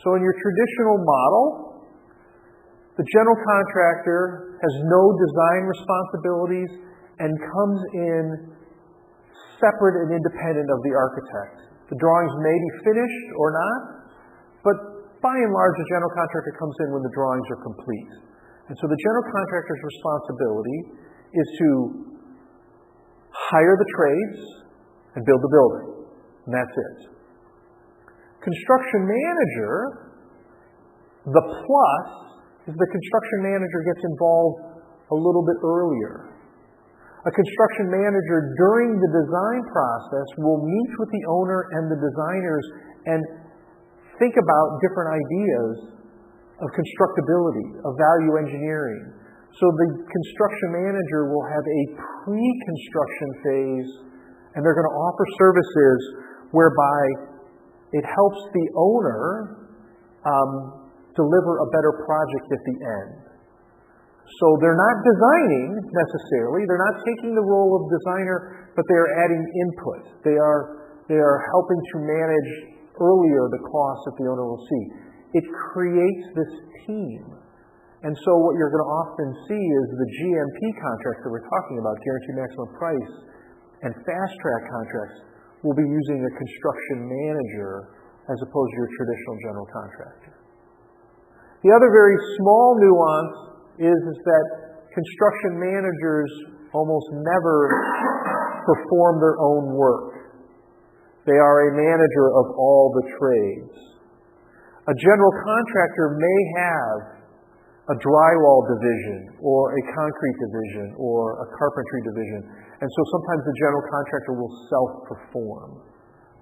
So in your traditional model, the general contractor has no design responsibilities and comes in separate and independent of the architect. The drawings may be finished or not, but by and large, the general contractor comes in when the drawings are complete. And so the general contractor's responsibility is to hire the trades and build the building. And that's it. Construction manager, the plus, is the construction manager gets involved a little bit earlier. A construction manager during the design process will meet with the owner and the designers and think about different ideas of constructability, of value engineering. So the construction manager will have a pre-construction phase, and they're going to offer services whereby it helps the owner deliver a better project at the end. So they're not designing necessarily, they're not taking the role of designer, but they are adding input. They are helping to manage earlier the costs that the owner will see. It creates this team. And so what you're going to often see is the GMP contracts that we're talking about, guaranteed maximum price, and fast track contracts will be using a construction manager as opposed to your traditional general contractor. The other very small nuance is that construction managers almost never perform their own work. They are a manager of all the trades. A general contractor may have a drywall division or a concrete division or a carpentry division, and so sometimes the general contractor will self-perform.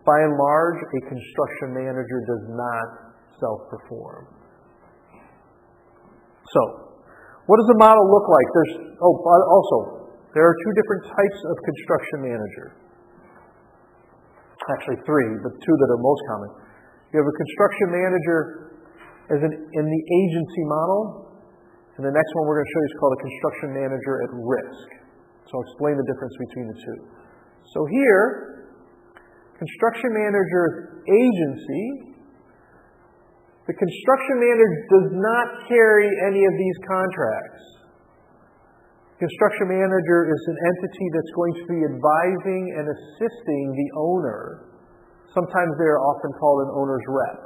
By and large, a construction manager does not self-perform. So, what does the model look like? There are two different types of construction manager. Actually three, but two that are most common. You have a construction manager in the agency model, and the next one we're going to show you is called a construction manager at risk. So I'll explain the difference between the two. So here, construction manager agency, the construction manager does not carry any of these contracts. Construction manager is an entity that's going to be advising and assisting the owner. Sometimes they are often called an owner's rep.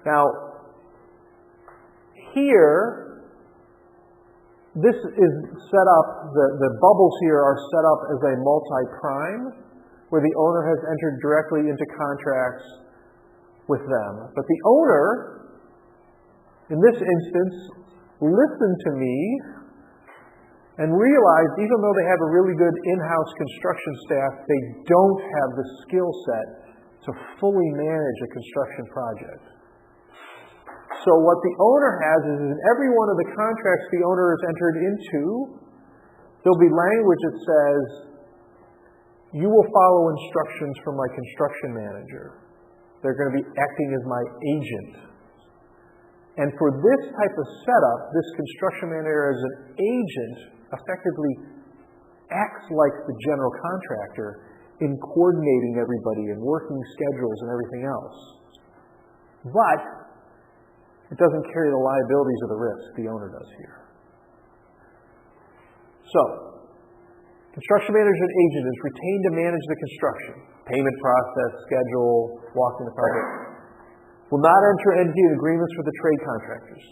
Now, here, this is set up, the bubbles here are set up as a multi-prime, where the owner has entered directly into contracts with them. But the owner, in this instance, listened to me and realized even though they have a really good in-house construction staff, they don't have the skill set to fully manage a construction project. So what the owner has is in every one of the contracts the owner has entered into, there'll be language that says, you will follow instructions from my construction manager. They're going to be acting as my agent. And for this type of setup, this construction manager as an agent effectively acts like the general contractor in coordinating everybody and working schedules and everything else. But it doesn't carry the liabilities of the risk the owner does here. So, construction manager and agent is retained to manage the construction, payment process, schedule, walking the project. Will not enter into agreements with the trade contractors.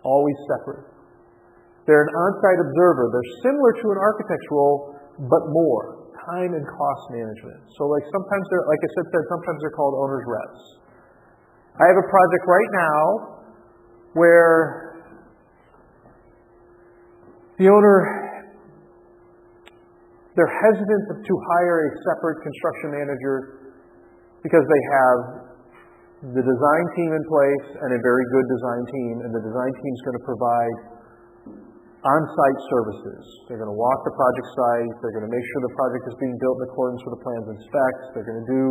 Always separate. They're an on-site observer. They're similar to an architect's role, but more. Time and cost management. So sometimes they're, like I said, sometimes they're called owner's reps. I have a project right now where the owner, they're hesitant to hire a separate construction manager because they have the design team in place and a very good design team, and the design team is going to provide on-site services. They're going to walk the project site. They're going to make sure the project is being built in accordance with the plans and specs. They're going to do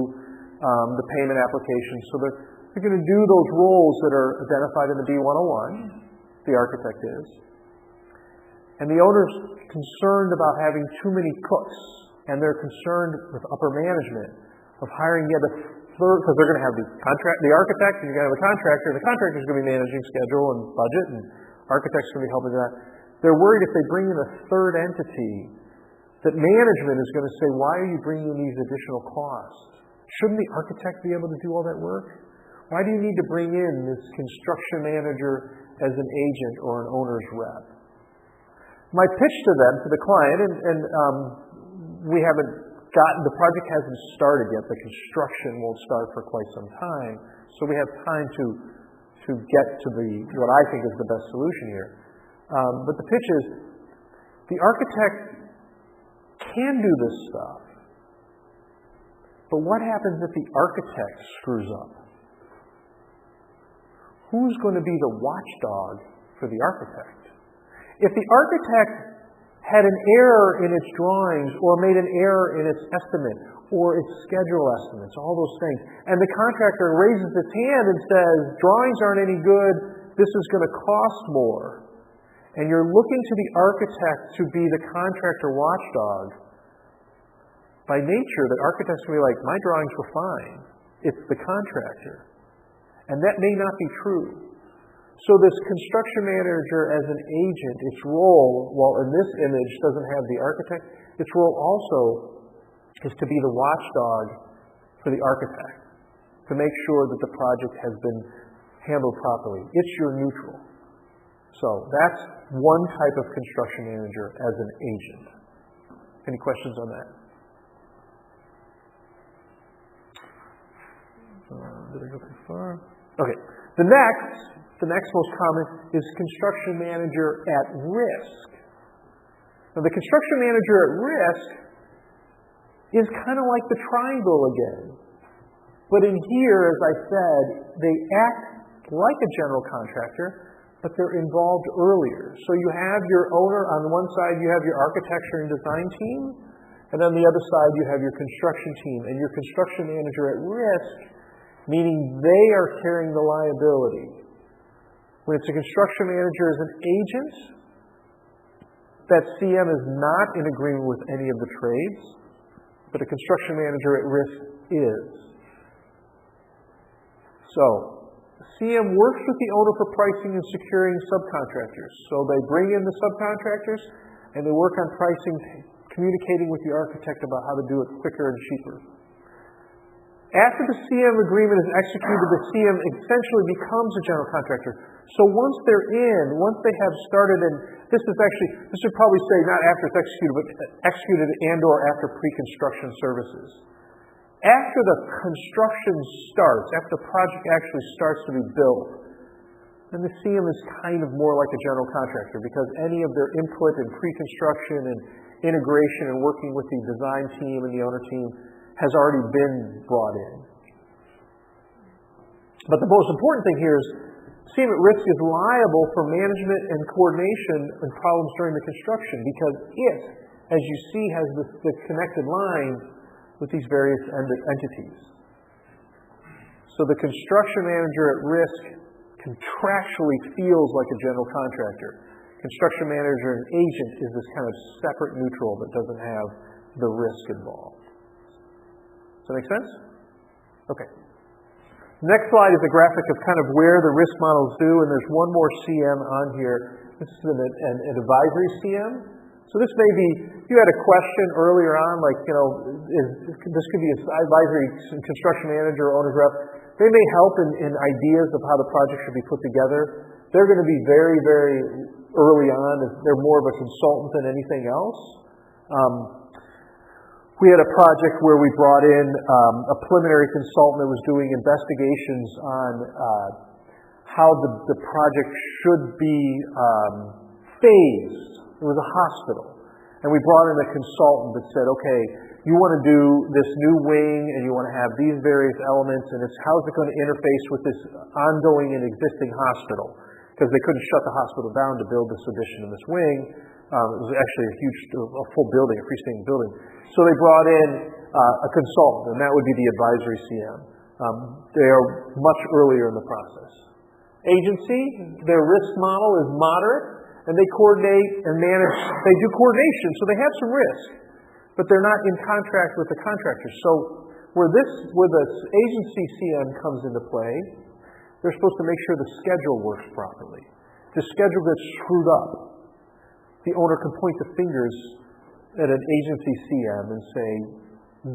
the payment application. So they're going to do those roles that are identified in the B101, the architect is. And the owner's concerned about having too many cooks, and they're concerned with upper management of hiring yet a third, because they're going to have the architect, and you're going to have a contractor, and the contractor's going to be managing schedule and budget, and architect's going to be helping with that. They're worried if they bring in a third entity, that management is going to say, why are you bringing in these additional costs? Shouldn't the architect be able to do all that work? Why do you need to bring in this construction manager as an agent or an owner's rep? My pitch to them, to the client, and we haven't gotten, the project hasn't started yet. The construction won't start for quite some time. So we have time to get to what I think is the best solution here. But the pitch is, the architect can do this stuff. But what happens if the architect screws up? Who's going to be the watchdog for the architect? If the architect had an error in its drawings or made an error in its estimate or its schedule estimates, all those things, and the contractor raises its hand and says, drawings aren't any good, this is going to cost more, and you're looking to the architect to be the contractor watchdog, by nature, the architect's going to be like, my drawings were fine. It's the contractor. And that may not be true. So this construction manager as an agent, its role, while in this image doesn't have the architect, its role also is to be the watchdog for the architect, to make sure that the project has been handled properly. It's your neutral. So that's one type of construction manager as an agent. Any questions on that? Did I go too far? Okay. The next most common is construction manager at risk. Now, the construction manager at risk is kind of like the triangle again. But in here, as I said, they act like a general contractor, but they're involved earlier. So you have your owner on one side, you have your architecture and design team, and on the other side you have your construction team. And your construction manager at risk, meaning they are carrying the liability. When it's a construction manager as an agent, that CM is not in agreement with any of the trades, but a construction manager at risk is. So, CM works with the owner for pricing and securing subcontractors. So they bring in the subcontractors and they work on pricing, communicating with the architect about how to do it quicker and cheaper. After the CM agreement is executed, the CM essentially becomes a general contractor. So once they're in, once they have started, and this should probably say not after it's executed, but executed and or after pre-construction services. After the construction starts, after the project actually starts to be built, then the CM is kind of more like a general contractor because any of their input in pre-construction and integration and working with the design team and the owner team has already been brought in. But the most important thing here is CM at risk is liable for management and coordination and problems during the construction because it, as you see, has the connected line with these various entities. So the construction manager at risk contractually feels like a general contractor. Construction manager and agent is this kind of separate neutral that doesn't have the risk involved. Does that make sense? Okay. Next slide is a graphic of kind of where the risk models do, and there's one more CM on here. This is an advisory CM. So this may be, you had a question earlier on, like, this could be an advisory construction manager or owner's rep. They may help in ideas of how the project should be put together. They're going to be very, very early on. They're more of a consultant than anything else. We had a project where we brought in a preliminary consultant that was doing investigations on how the project should be phased. It was a hospital. And we brought in a consultant that said, okay, you want to do this new wing and you want to have these various elements and how's it going to interface with this ongoing and existing hospital? Because they couldn't shut the hospital down to build this addition in this wing. It was actually a full building, a freestanding building. So they brought in a consultant, and that would be the advisory CM. They are much earlier in the process. Agency, their risk model is moderate, and they coordinate and manage. They do coordination, so they have some risk, but they're not in contract with the contractors. So where the agency CM comes into play, they're supposed to make sure the schedule works properly. If the schedule gets screwed up, the owner can point the fingers at an agency CM and say,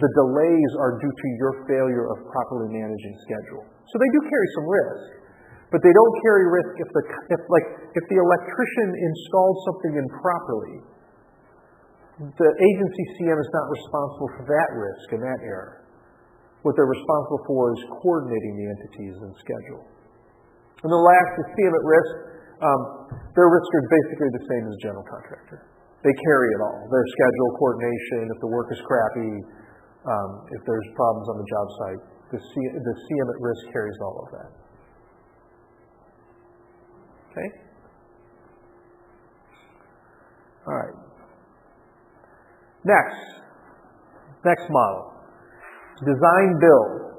the delays are due to your failure of properly managing schedule. So they do carry some risk, but they don't carry risk if the electrician installed something improperly. The agency CM is not responsible for that risk and that error. What they're responsible for is coordinating the entities and schedule. And the last is CM at risk. Their risks are basically the same as a general contractor. They carry it all. Their schedule, coordination, if the work is crappy, if there's problems on the job site, the CM at risk carries all of that. Okay? All right. Next model. Design build.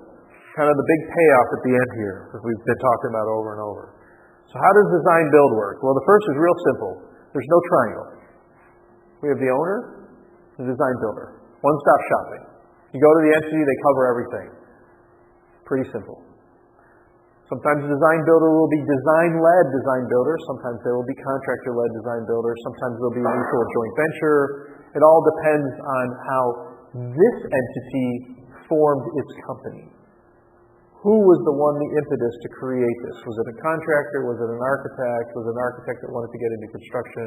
Kind of the big payoff at the end here that we've been talking about over and over. So how does design build work? Well, the first is real simple. There's no triangle. We have the owner, the design builder. One-stop shopping. You go to the entity, they cover everything. Pretty simple. Sometimes the design builder will be design-led design builder. Sometimes there will be contractor-led design builder. Sometimes there will be a mutual joint venture. It all depends on how this entity formed its company. Who was the one, the impetus to create this? Was it a contractor? Was it an architect? Was it an architect that wanted to get into construction?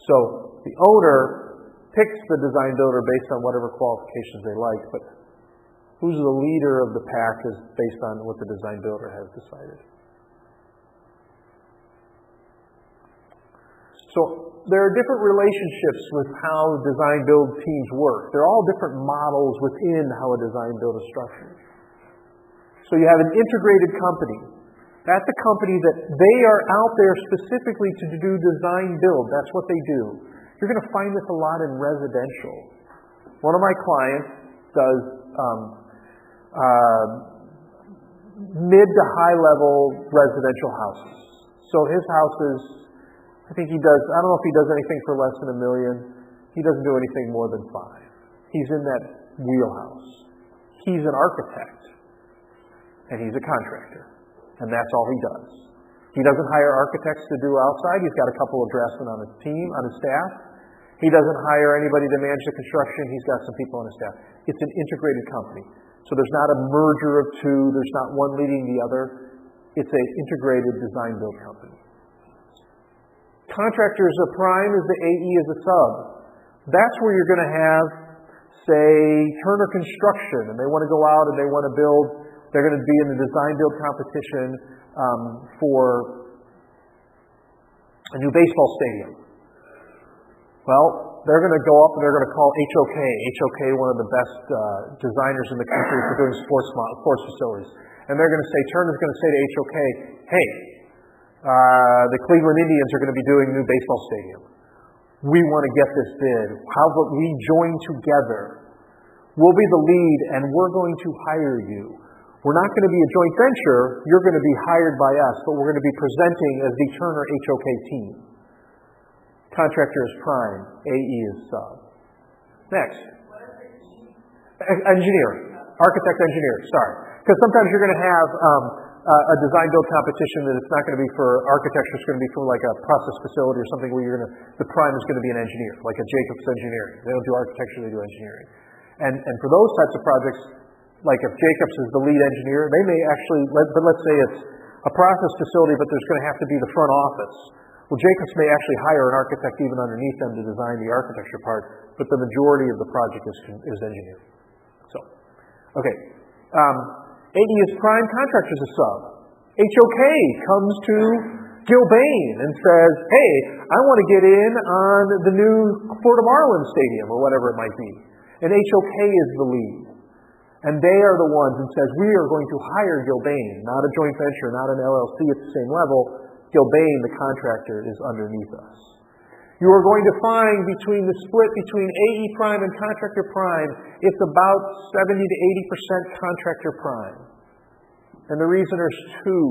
So the owner picks the design builder based on whatever qualifications they like, but who's the leader of the pack is based on what the design builder has decided. So there are different relationships with how design build teams work. They're all different models within how a design build is structured. So you have an integrated company. That's a company that they are out there specifically to do design build. That's what they do. You're going to find this a lot in residential. One of my clients does mid to high level residential houses. So his houses, I think he does, I don't know if he does anything for less than $1 million. He doesn't do anything more than $5 million. He's in that wheelhouse. He's an architect. And he's a contractor. And that's all he does. He doesn't hire architects to do outside. He's got a couple of draftsmen on his team, on his staff. He doesn't hire anybody to manage the construction. He's got some people on his staff. It's an integrated company. So there's not a merger of two. There's not one leading the other. It's an integrated design build company. Contractors are prime as the AE is a sub. That's where you're going to have, say, Turner Construction, and they want to go out and they want to build. They're going to be in the design build competition for a new baseball stadium. Well, they're going to go up and they're going to call HOK. HOK, one of the best designers in the country for doing sports facilities. And they're going to say, Turner's going to say to HOK, hey, the Cleveland Indians are going to be doing a new baseball stadium. We want to get this bid. How about we join together? We'll be the lead and we're going to hire you. We're not going to be a joint venture. You're going to be hired by us, but we're going to be presenting as the Turner HOK team. Contractor is prime. AE is sub. Next. Engineer. Architect engineer. Sorry. Because sometimes you're going to have a design build competition that it's not going to be for architecture. It's going to be for like a process facility or something where the prime is going to be an engineer, like a Jacobs Engineering. They don't do architecture, they do engineering. And for those types of projects, like if Jacobs is the lead engineer, they may actually, let's say it's a process facility, but there's going to have to be the front office. Well, Jacobs may actually hire an architect even underneath them to design the architecture part, but the majority of the project is engineering. So, okay. AE is prime, contractors is sub. HOK comes to Gilbane and says, hey, I want to get in on the new Fort of Marlin Stadium or whatever it might be. And HOK is the lead. And they are the ones and says, we are going to hire Gilbane, not a joint venture, not an LLC at the same level. Gilbane, the contractor, is underneath us. You are going to find between the split between AE prime and contractor prime, it's about 70 to 80% contractor prime. And the reason there's two.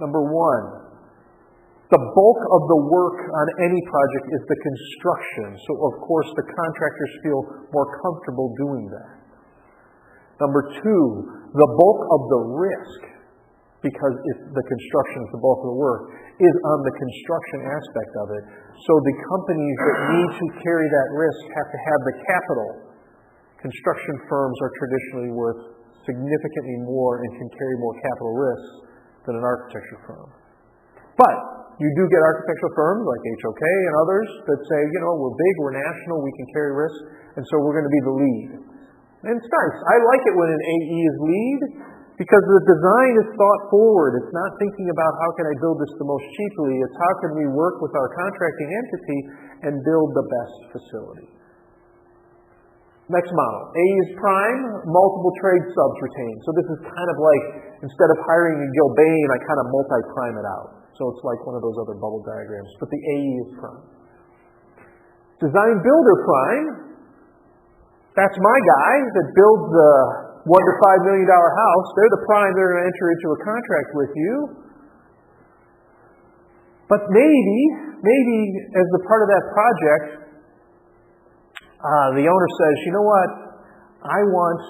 Number one, the bulk of the work on any project is the construction. So, of course, the contractors feel more comfortable doing that. Number two, the bulk of the risk, because the construction is the bulk of the work, is on the construction aspect of it. So the companies that need to carry that risk have to have the capital. Construction firms are traditionally worth significantly more and can carry more capital risks than an architecture firm. But you do get architectural firms like HOK and others that say, we're big, we're national, we can carry risk, and so we're going to be the lead. And it's nice. I like it when an AE is lead because the design is thought forward. It's not thinking about how can I build this the most cheaply. It's how can we work with our contracting entity and build the best facility. Next model. AE is prime, multiple trade subs retained. So this is kind of like, instead of hiring a Gilbane, I kind of multi-prime it out. So it's like one of those other bubble diagrams. But the AE is prime. Design builder prime, that's my guy that builds the $1 to $5 million house. They're the prime. They're going to enter into a contract with you. But maybe as the part of that project, the owner says, you know what? I want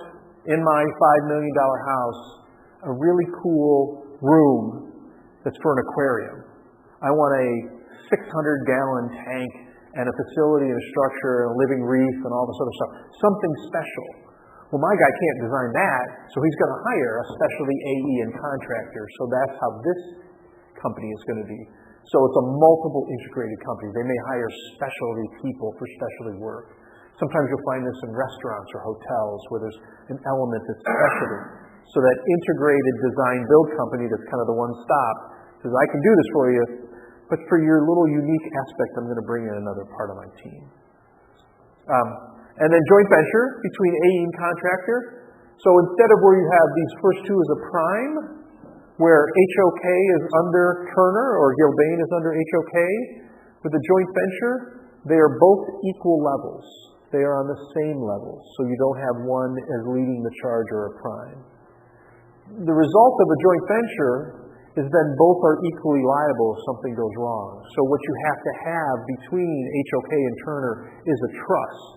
in my $5 million house a really cool room that's for an aquarium. I want a 600-gallon tank and a facility and a structure and a living reef and all this other stuff. Something special. Well, my guy can't design that, so he's going to hire a specialty AE and contractor. So that's how this company is going to be. So it's a multiple integrated company. They may hire specialty people for specialty work. Sometimes you'll find this in restaurants or hotels where there's an element that's specialty. So that integrated design build company that's kind of the one stop says, I can do this for you, but for your little unique aspect, I'm going to bring in another part of my team. And then joint venture between AE and contractor. So instead of where you have these first two as a prime, where HOK is under Turner or Gilbane is under HOK, with the joint venture, they are both equal levels. They are on the same level. So you don't have one as leading the charge or a prime. The result of a joint venture is then both are equally liable if something goes wrong. So what you have to have between HOK and Turner is a trust,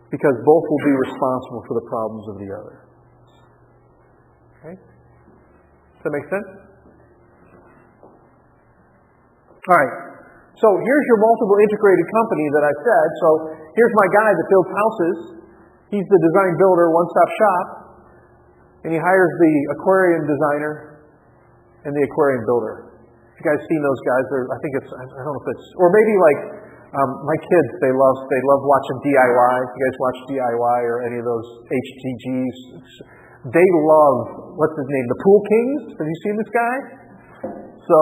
because both will be responsible for the problems of the other. Okay? Does that make sense? All right. So here's your multiple integrated company that I said. So here's my guy that builds houses. He's the design builder, one-stop shop. And he hires the aquarium designer and the aquarium builder. You guys seen those guys? I don't know if it's, or maybe like my kids, they love watching DIY. You guys watch DIY or any of those HTGs? They love, what's his name, the Pool Kings? Have you seen this guy? So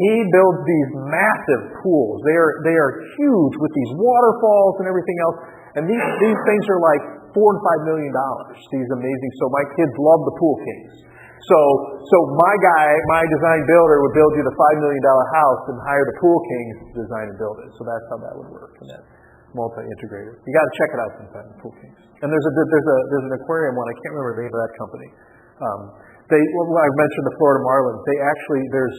he builds these massive pools. They are huge with these waterfalls and everything else. And these things are like $4 and $5 million. These amazing. So my kids love the Pool Kings. So my guy, my design builder, would build you the $5 million house and hire the Pool Kings to design and build it. So that's how that would work. And that multi-integrated. You got to check it out sometime, the Pool Kings. And there's an aquarium one. I can't remember the name of that company. I mentioned the Florida Marlins. They actually, there's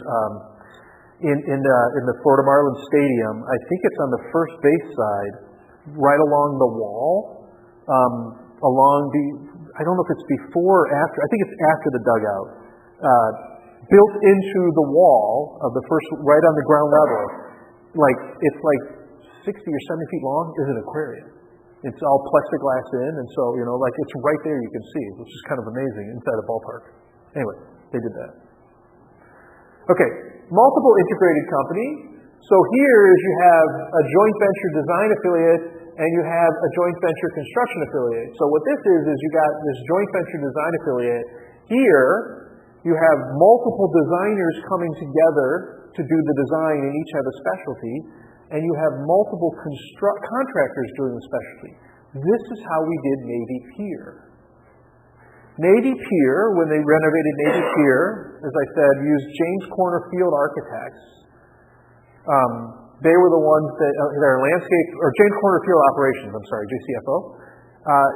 in the Florida Marlins Stadium, I think it's on the first base side, right along the wall, I don't know if it's before or after, I think it's after the dugout, built into the wall of the first, right on the ground level, it's like 60 or 70 feet long, is an aquarium. It's all plexiglass in, and so, it's right there you can see, which is kind of amazing inside a ballpark. Anyway, they did that. Okay, multiple integrated company. So here is you have a joint venture design affiliate and you have a joint venture construction affiliate. So what this is you got this joint venture design affiliate. Here you have multiple designers coming together to do the design and each have a specialty, and you have multiple contractors doing the specialty. This is how we did Navy Pier. Navy Pier, when they renovated Navy Pier, as I said, used James Corner Field Architects. They were the ones that, their landscape, or James Corner Field Operations, JCFO.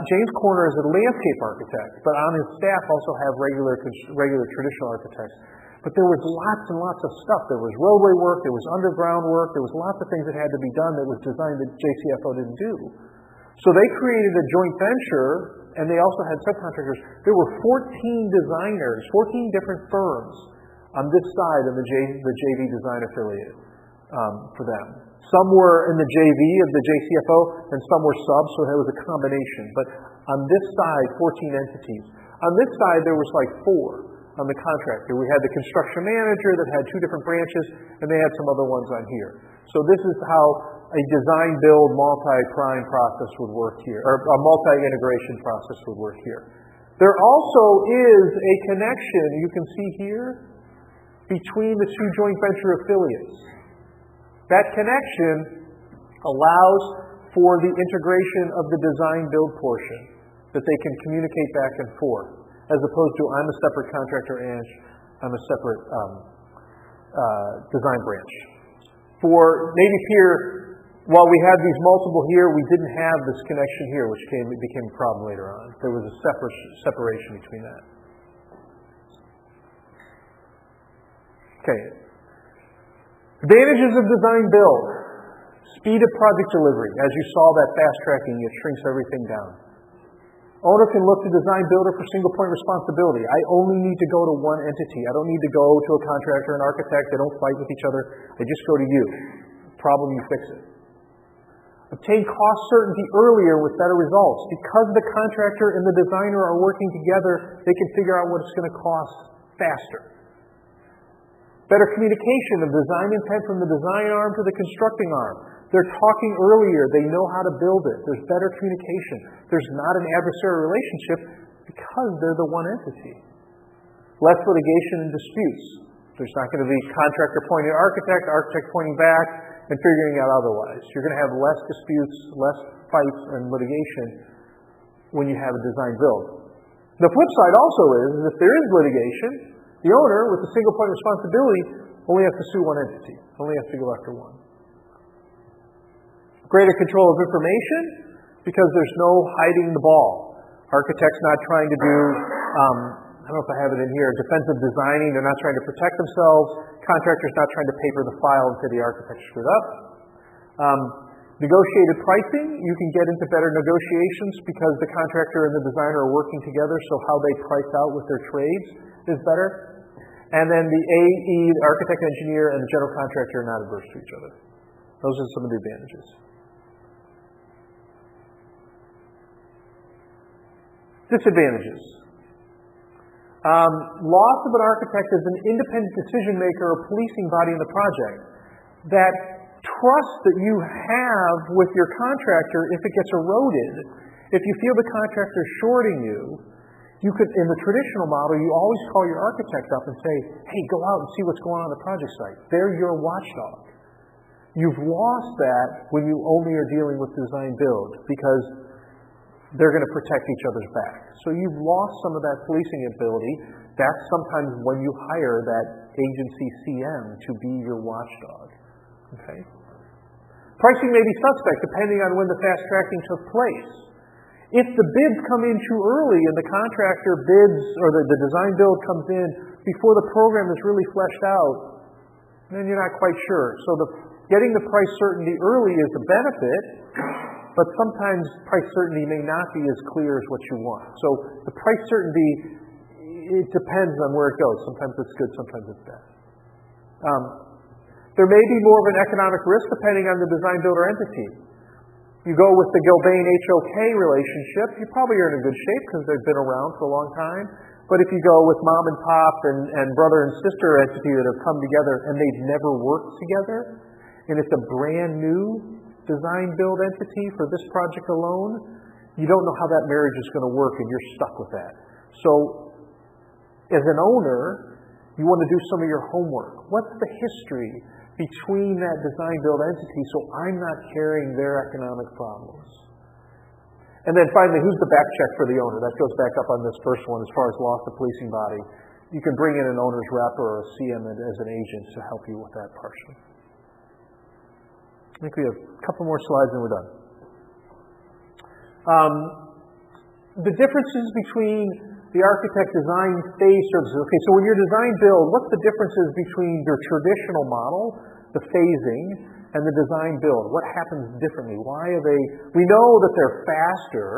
James Corner is a landscape architect, but on his staff also have regular traditional architects. But there was lots and lots of stuff. There was roadway work, there was underground work, there was lots of things that had to be done that was designed that JCFO didn't do. So they created a joint venture, and they also had subcontractors. There were 14 designers, 14 different firms on this side of the JV design affiliate for them. Some were in the JV of the JCFO, and some were subs, so there was a combination. But on this side, 14 entities. On this side, there was like 4 on the contractor. We had the construction manager that had 2 different branches, and they had some other ones on here. So this is how a design-build multi-prime process would work here, or a multi-integration process would work here. There also is a connection, you can see here, between the 2 joint venture affiliates. That connection allows for the integration of the design-build portion, that they can communicate back and forth, as opposed to I'm a separate contractor and I'm a separate design branch. For Navy Pier, while we had these multiple here, we didn't have this connection here, which became a problem later on. There was a separation between that. Okay. Advantages of design build. Speed of project delivery. As you saw that fast tracking, it shrinks everything down. Owner can look to design builder for single point responsibility. I only need to go to one entity. I don't need to go to a contractor, an architect. They don't fight with each other. They just go to you. Problem, you fix it. Obtain cost certainty earlier with better results. Because the contractor and the designer are working together, they can figure out what it's going to cost faster. Better communication of design intent from the design arm to the constructing arm. They're talking earlier. They know how to build it. There's better communication. There's not an adversarial relationship because they're the one entity. Less litigation and disputes. There's not going to be contractor pointing at architect pointing back and figuring out otherwise. You're going to have less disputes, less fights and litigation when you have a design build. The flip side also is if there is litigation, the owner with the single point responsibility only has to sue one entity, only has to go after one. Greater control of information because there's no hiding the ball. Architects not trying to do, I don't know if I have it in here, defensive designing. They're not trying to protect themselves. Contractors not trying to paper the file and say the architect screwed up. Negotiated pricing. You can get into better negotiations because the contractor and the designer are working together, so how they price out with their trades is better. And then the AE, the architect, engineer, and the general contractor are not adverse to each other. Those are some of the advantages. Disadvantages. Loss of an architect as an independent decision maker or policing body in the project. That trust that you have with your contractor, if it gets eroded, if you feel the contractor is shorting you, you could, in the traditional model, you always call your architect up and say, hey, go out and see what's going on the project site. They're your watchdog. You've lost that when you only are dealing with design build because they're going to protect each other's back. So you've lost some of that policing ability. That's sometimes when you hire that agency CM to be your watchdog. Okay? Pricing may be suspect depending on when the fast tracking took place. If the bids come in too early and the contractor bids or the design build comes in before the program is really fleshed out, then you're not quite sure. So getting the price certainty early is a benefit, but sometimes price certainty may not be as clear as what you want. So the price certainty, it depends on where it goes. Sometimes it's good, sometimes it's bad. There may be more of an economic risk depending on the design builder entity. You go with the Gilbane HOK relationship, you probably are in a good shape because they've been around for a long time. But if you go with mom and pop and brother and sister entity that have come together and they've never worked together, and it's a brand new design build entity for this project alone, you don't know how that marriage is going to work and you're stuck with that. So as an owner, you want to do some of your homework. What's the history between that design build entity so I'm not carrying their economic problems? And then finally, who's the back check for the owner? That goes back up on this first one as far as loss of policing body. You can bring in an owner's rep or a CM as an agent to help you with that partially. I think we have a couple more slides and we're done. The differences between the architect design phase services. Okay, so when you're design build, what's the differences between your traditional model, the phasing, and the design build? What happens differently? Why are they? We know that they're faster,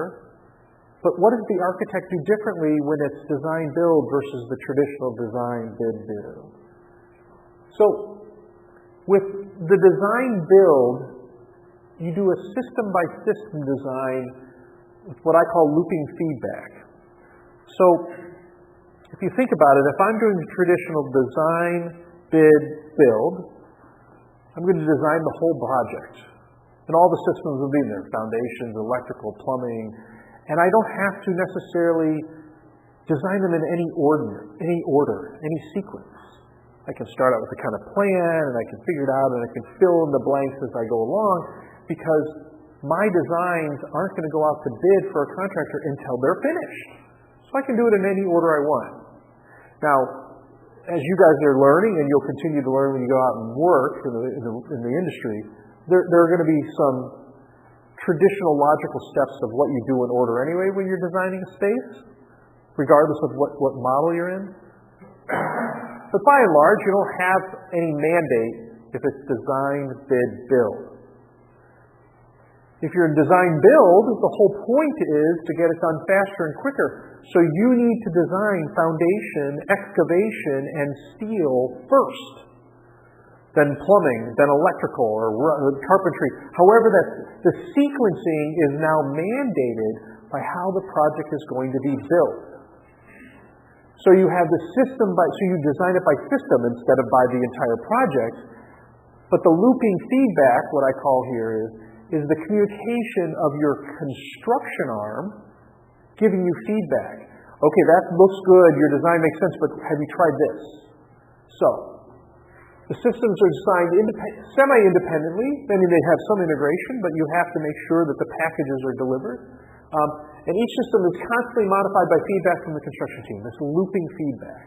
but what does the architect do differently when it's design build versus the traditional design bid build? So with the design build, you do a system-by-system design with what I call looping feedback. So if you think about it, if I'm doing the traditional design, bid, build, I'm going to design the whole project. And all the systems will be in there, foundations, electrical, plumbing, and I don't have to necessarily design them in any order, any sequence. I can start out with a kind of plan, and I can figure it out, and I can fill in the blanks as I go along, because my designs aren't going to go out to bid for a contractor until they're finished. So I can do it in any order I want. Now, as you guys are learning, and you'll continue to learn when you go out and work in the industry, there are going to be some traditional logical steps of what you do in order anyway when you're designing a space, regardless of what model you're in. But by and large, you don't have any mandate if it's design, bid, build. If you're in design build, the whole point is to get it done faster and quicker. So you need to design foundation, excavation, and steel first, then plumbing, then electrical or carpentry. However, the sequencing is now mandated by how the project is going to be built. So you have the system so you design it by system instead of by the entire project. But the looping feedback, what I call here, is the communication of your construction arm giving you feedback. Okay, that looks good, your design makes sense, but have you tried this? So, the systems are designed semi-independently. I mean, they have some integration, but you have to make sure that the packages are delivered. And each system is constantly modified by feedback from the construction team, this looping feedback.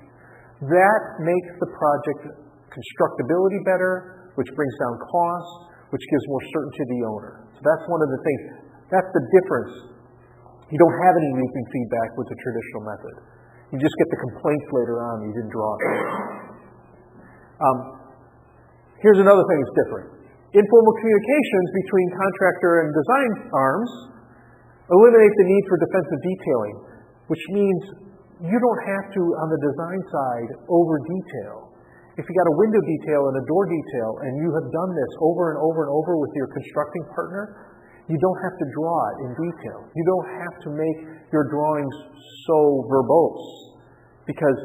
That makes the project constructability better, which brings down costs, which gives more certainty to the owner. So that's one of the things. That's the difference. You don't have any looping feedback with the traditional method. You just get the complaints later on. You didn't draw it. Here's another thing that's different. Informal communications between contractor and design arms eliminate the need for defensive detailing, which means you don't have to, on the design side, over-detail. If you got a window detail and a door detail, and you have done this over and over and over with your constructing partner, you don't have to draw it in detail. You don't have to make your drawings so verbose, because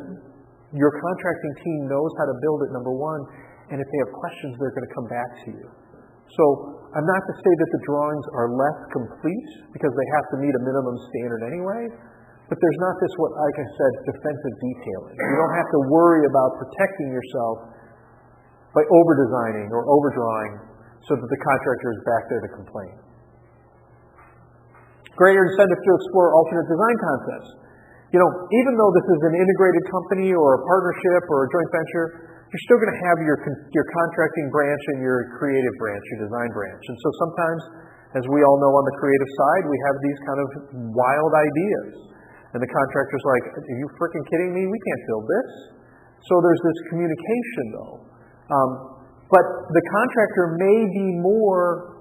your contracting team knows how to build it, number one, and if they have questions, they're going to come back to you. So I'm not to say that the drawings are less complete, because they have to meet a minimum standard anyway, but there's not this, what, like I said, defensive detailing. You don't have to worry about protecting yourself by over-designing or over-drawing so that the contractor is back there to complain. Greater incentive to explore alternate design concepts. You know, even though this is an integrated company or a partnership or a joint venture, you're still going to have your contracting branch and your creative branch, your design branch. And so sometimes, as we all know on the creative side, we have these kind of wild ideas. And the contractor's like, are you freaking kidding me? We can't build this. So there's this communication, though. But the contractor may be more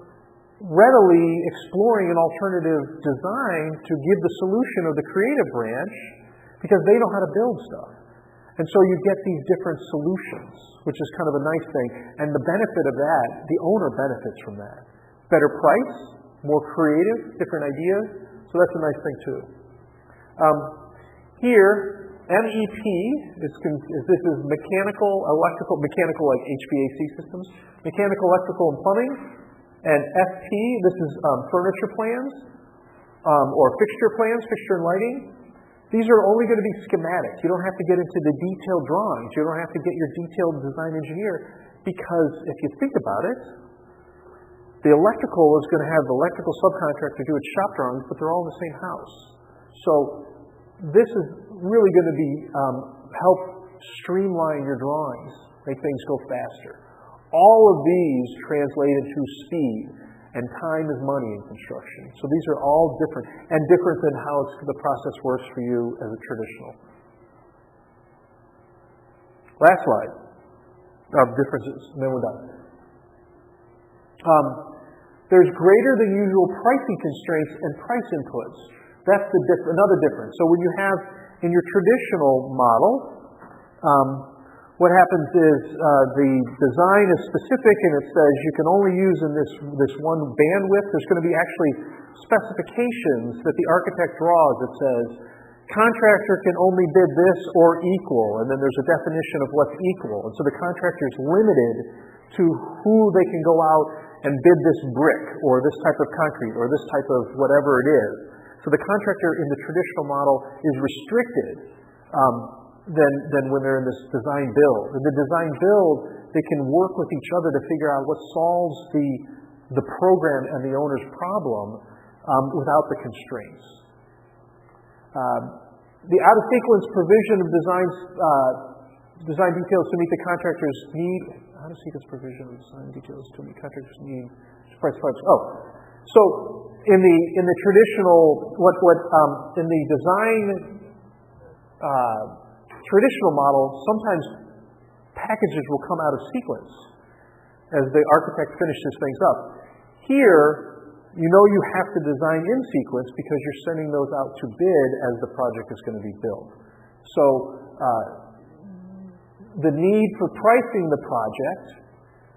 readily exploring an alternative design to give the solution of the creative branch because they know how to build stuff. And so you get these different solutions, which is kind of a nice thing. And the benefit of that, the owner benefits from that. Better price, more creative, different ideas. So that's a nice thing too. Here, MEP, this is mechanical like HVAC systems, mechanical, electrical, and plumbing. And FP, this is furniture plans or fixture plans, fixture and lighting. These are only going to be schematic. You don't have to get into the detailed drawings. You don't have to get your detailed design engineer, because if you think about it, the electrical is going to have the electrical subcontractor do its shop drawings, but they're all in the same house. So this is really going to be help streamline your drawings, make things go faster. All of these translate into speed, and time is money in construction. So these are all different, and different than how the process works for you as a traditional. Last slide of differences, and then we're done. There's greater than usual pricing constraints and price inputs. That's another difference. So when you have in your traditional model, what happens is the design is specific, and it says you can only use in this one bandwidth. There's going to be actually specifications that the architect draws that says contractor can only bid this or equal, and then there's a definition of what's equal. And so the contractor is limited to who they can go out and bid this brick or this type of concrete or this type of whatever it is. So the contractor in the traditional model is restricted than when they're in this design build. In the design build, they can work with each other to figure out what solves the program and the owner's problem without the constraints. The out-of-sequence provision of design details to meet the contractor's need how to sequence provision of design details to meet contractors' need to price projects. Oh, so in the traditional in the design traditional model, sometimes packages will come out of sequence as the architect finishes things up. Here, you have to design in sequence because you're sending those out to bid as the project is going to be built. So the need for pricing the project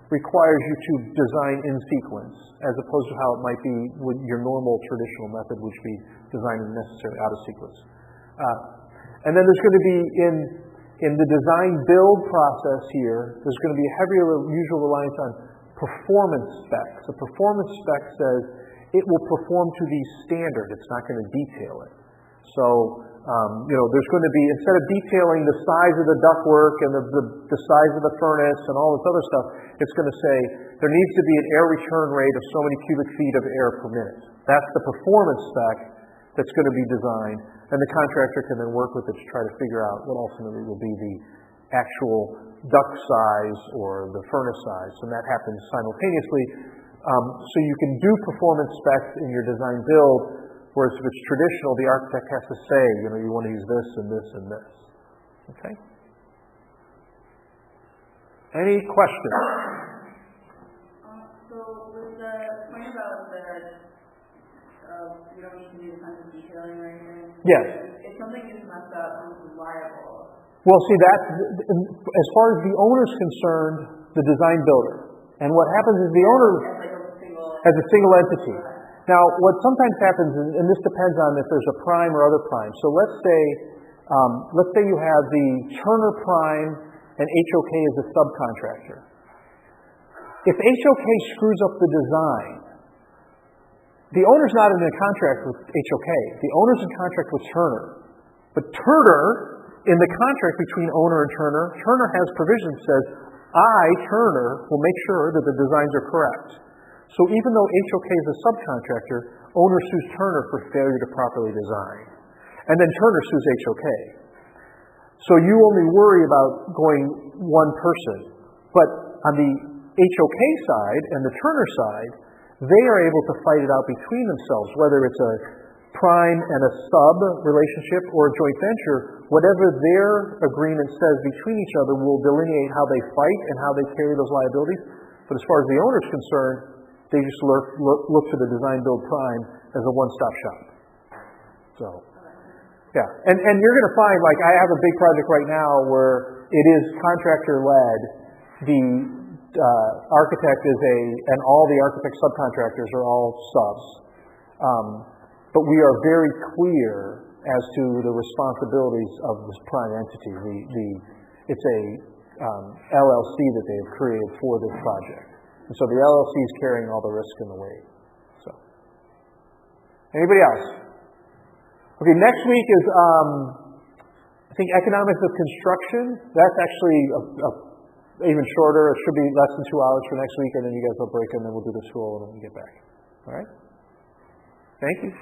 requires you to design in sequence, as opposed to how it might be with your normal traditional method, which would be designing necessarily out of sequence. And then there's going to be in the design build process here, there's going to be a heavy usual reliance on performance specs. A performance spec says it will perform to the standard. It's not going to detail it. So, there's going to be, instead of detailing the size of the ductwork and the size of the furnace and all this other stuff, it's going to say there needs to be an air return rate of so many cubic feet of air per minute. That's the performance spec that's going to be designed, and the contractor can then work with it to try to figure out what ultimately will be the actual duct size or the furnace size, and that happens simultaneously. So you can do performance specs in your design build, whereas if it's traditional, the architect has to say, you want to use this and this and this. Okay? Any questions? So with the point about you don't need to do tons of detailing or anything. Yes. If something is messed up, it's liable. Well, see, as far as the owner's concerned, the design builder. And what happens is the owner, as a single entity. Now, what sometimes happens, and this depends on if there's a prime or other prime. So let's say you have the Turner prime and HOK is a subcontractor. If HOK screws up the design, the owner's not in a contract with HOK. The owner's in contract with Turner. But Turner, in the contract between owner and Turner has provisions that says, I, Turner, will make sure that the designs are correct. So even though HOK is a subcontractor, owner sues Turner for failure to properly design. And then Turner sues HOK. So you only worry about going one person. But on the HOK side and the Turner side, they are able to fight it out between themselves, whether it's a prime and a sub relationship or a joint venture. Whatever their agreement says between each other will delineate how they fight and how they carry those liabilities. But as far as the owner's concerned, they just look to the design build prime as a one-stop shop. So, yeah. And you're going to find, like, I have a big project right now where it is contractor-led. The architect is and all the architect subcontractors are all subs. But we are very clear as to the responsibilities of this prime entity. It's a LLC that they have created for this project. And so the LLC is carrying all the risk and the weight. So, anybody else? Okay, next week is, I think, economics of construction. That's actually even shorter. It should be less than 2 hours for next week, and then you guys will break, and then we'll do the school, and then we'll get back. All right? Thank you.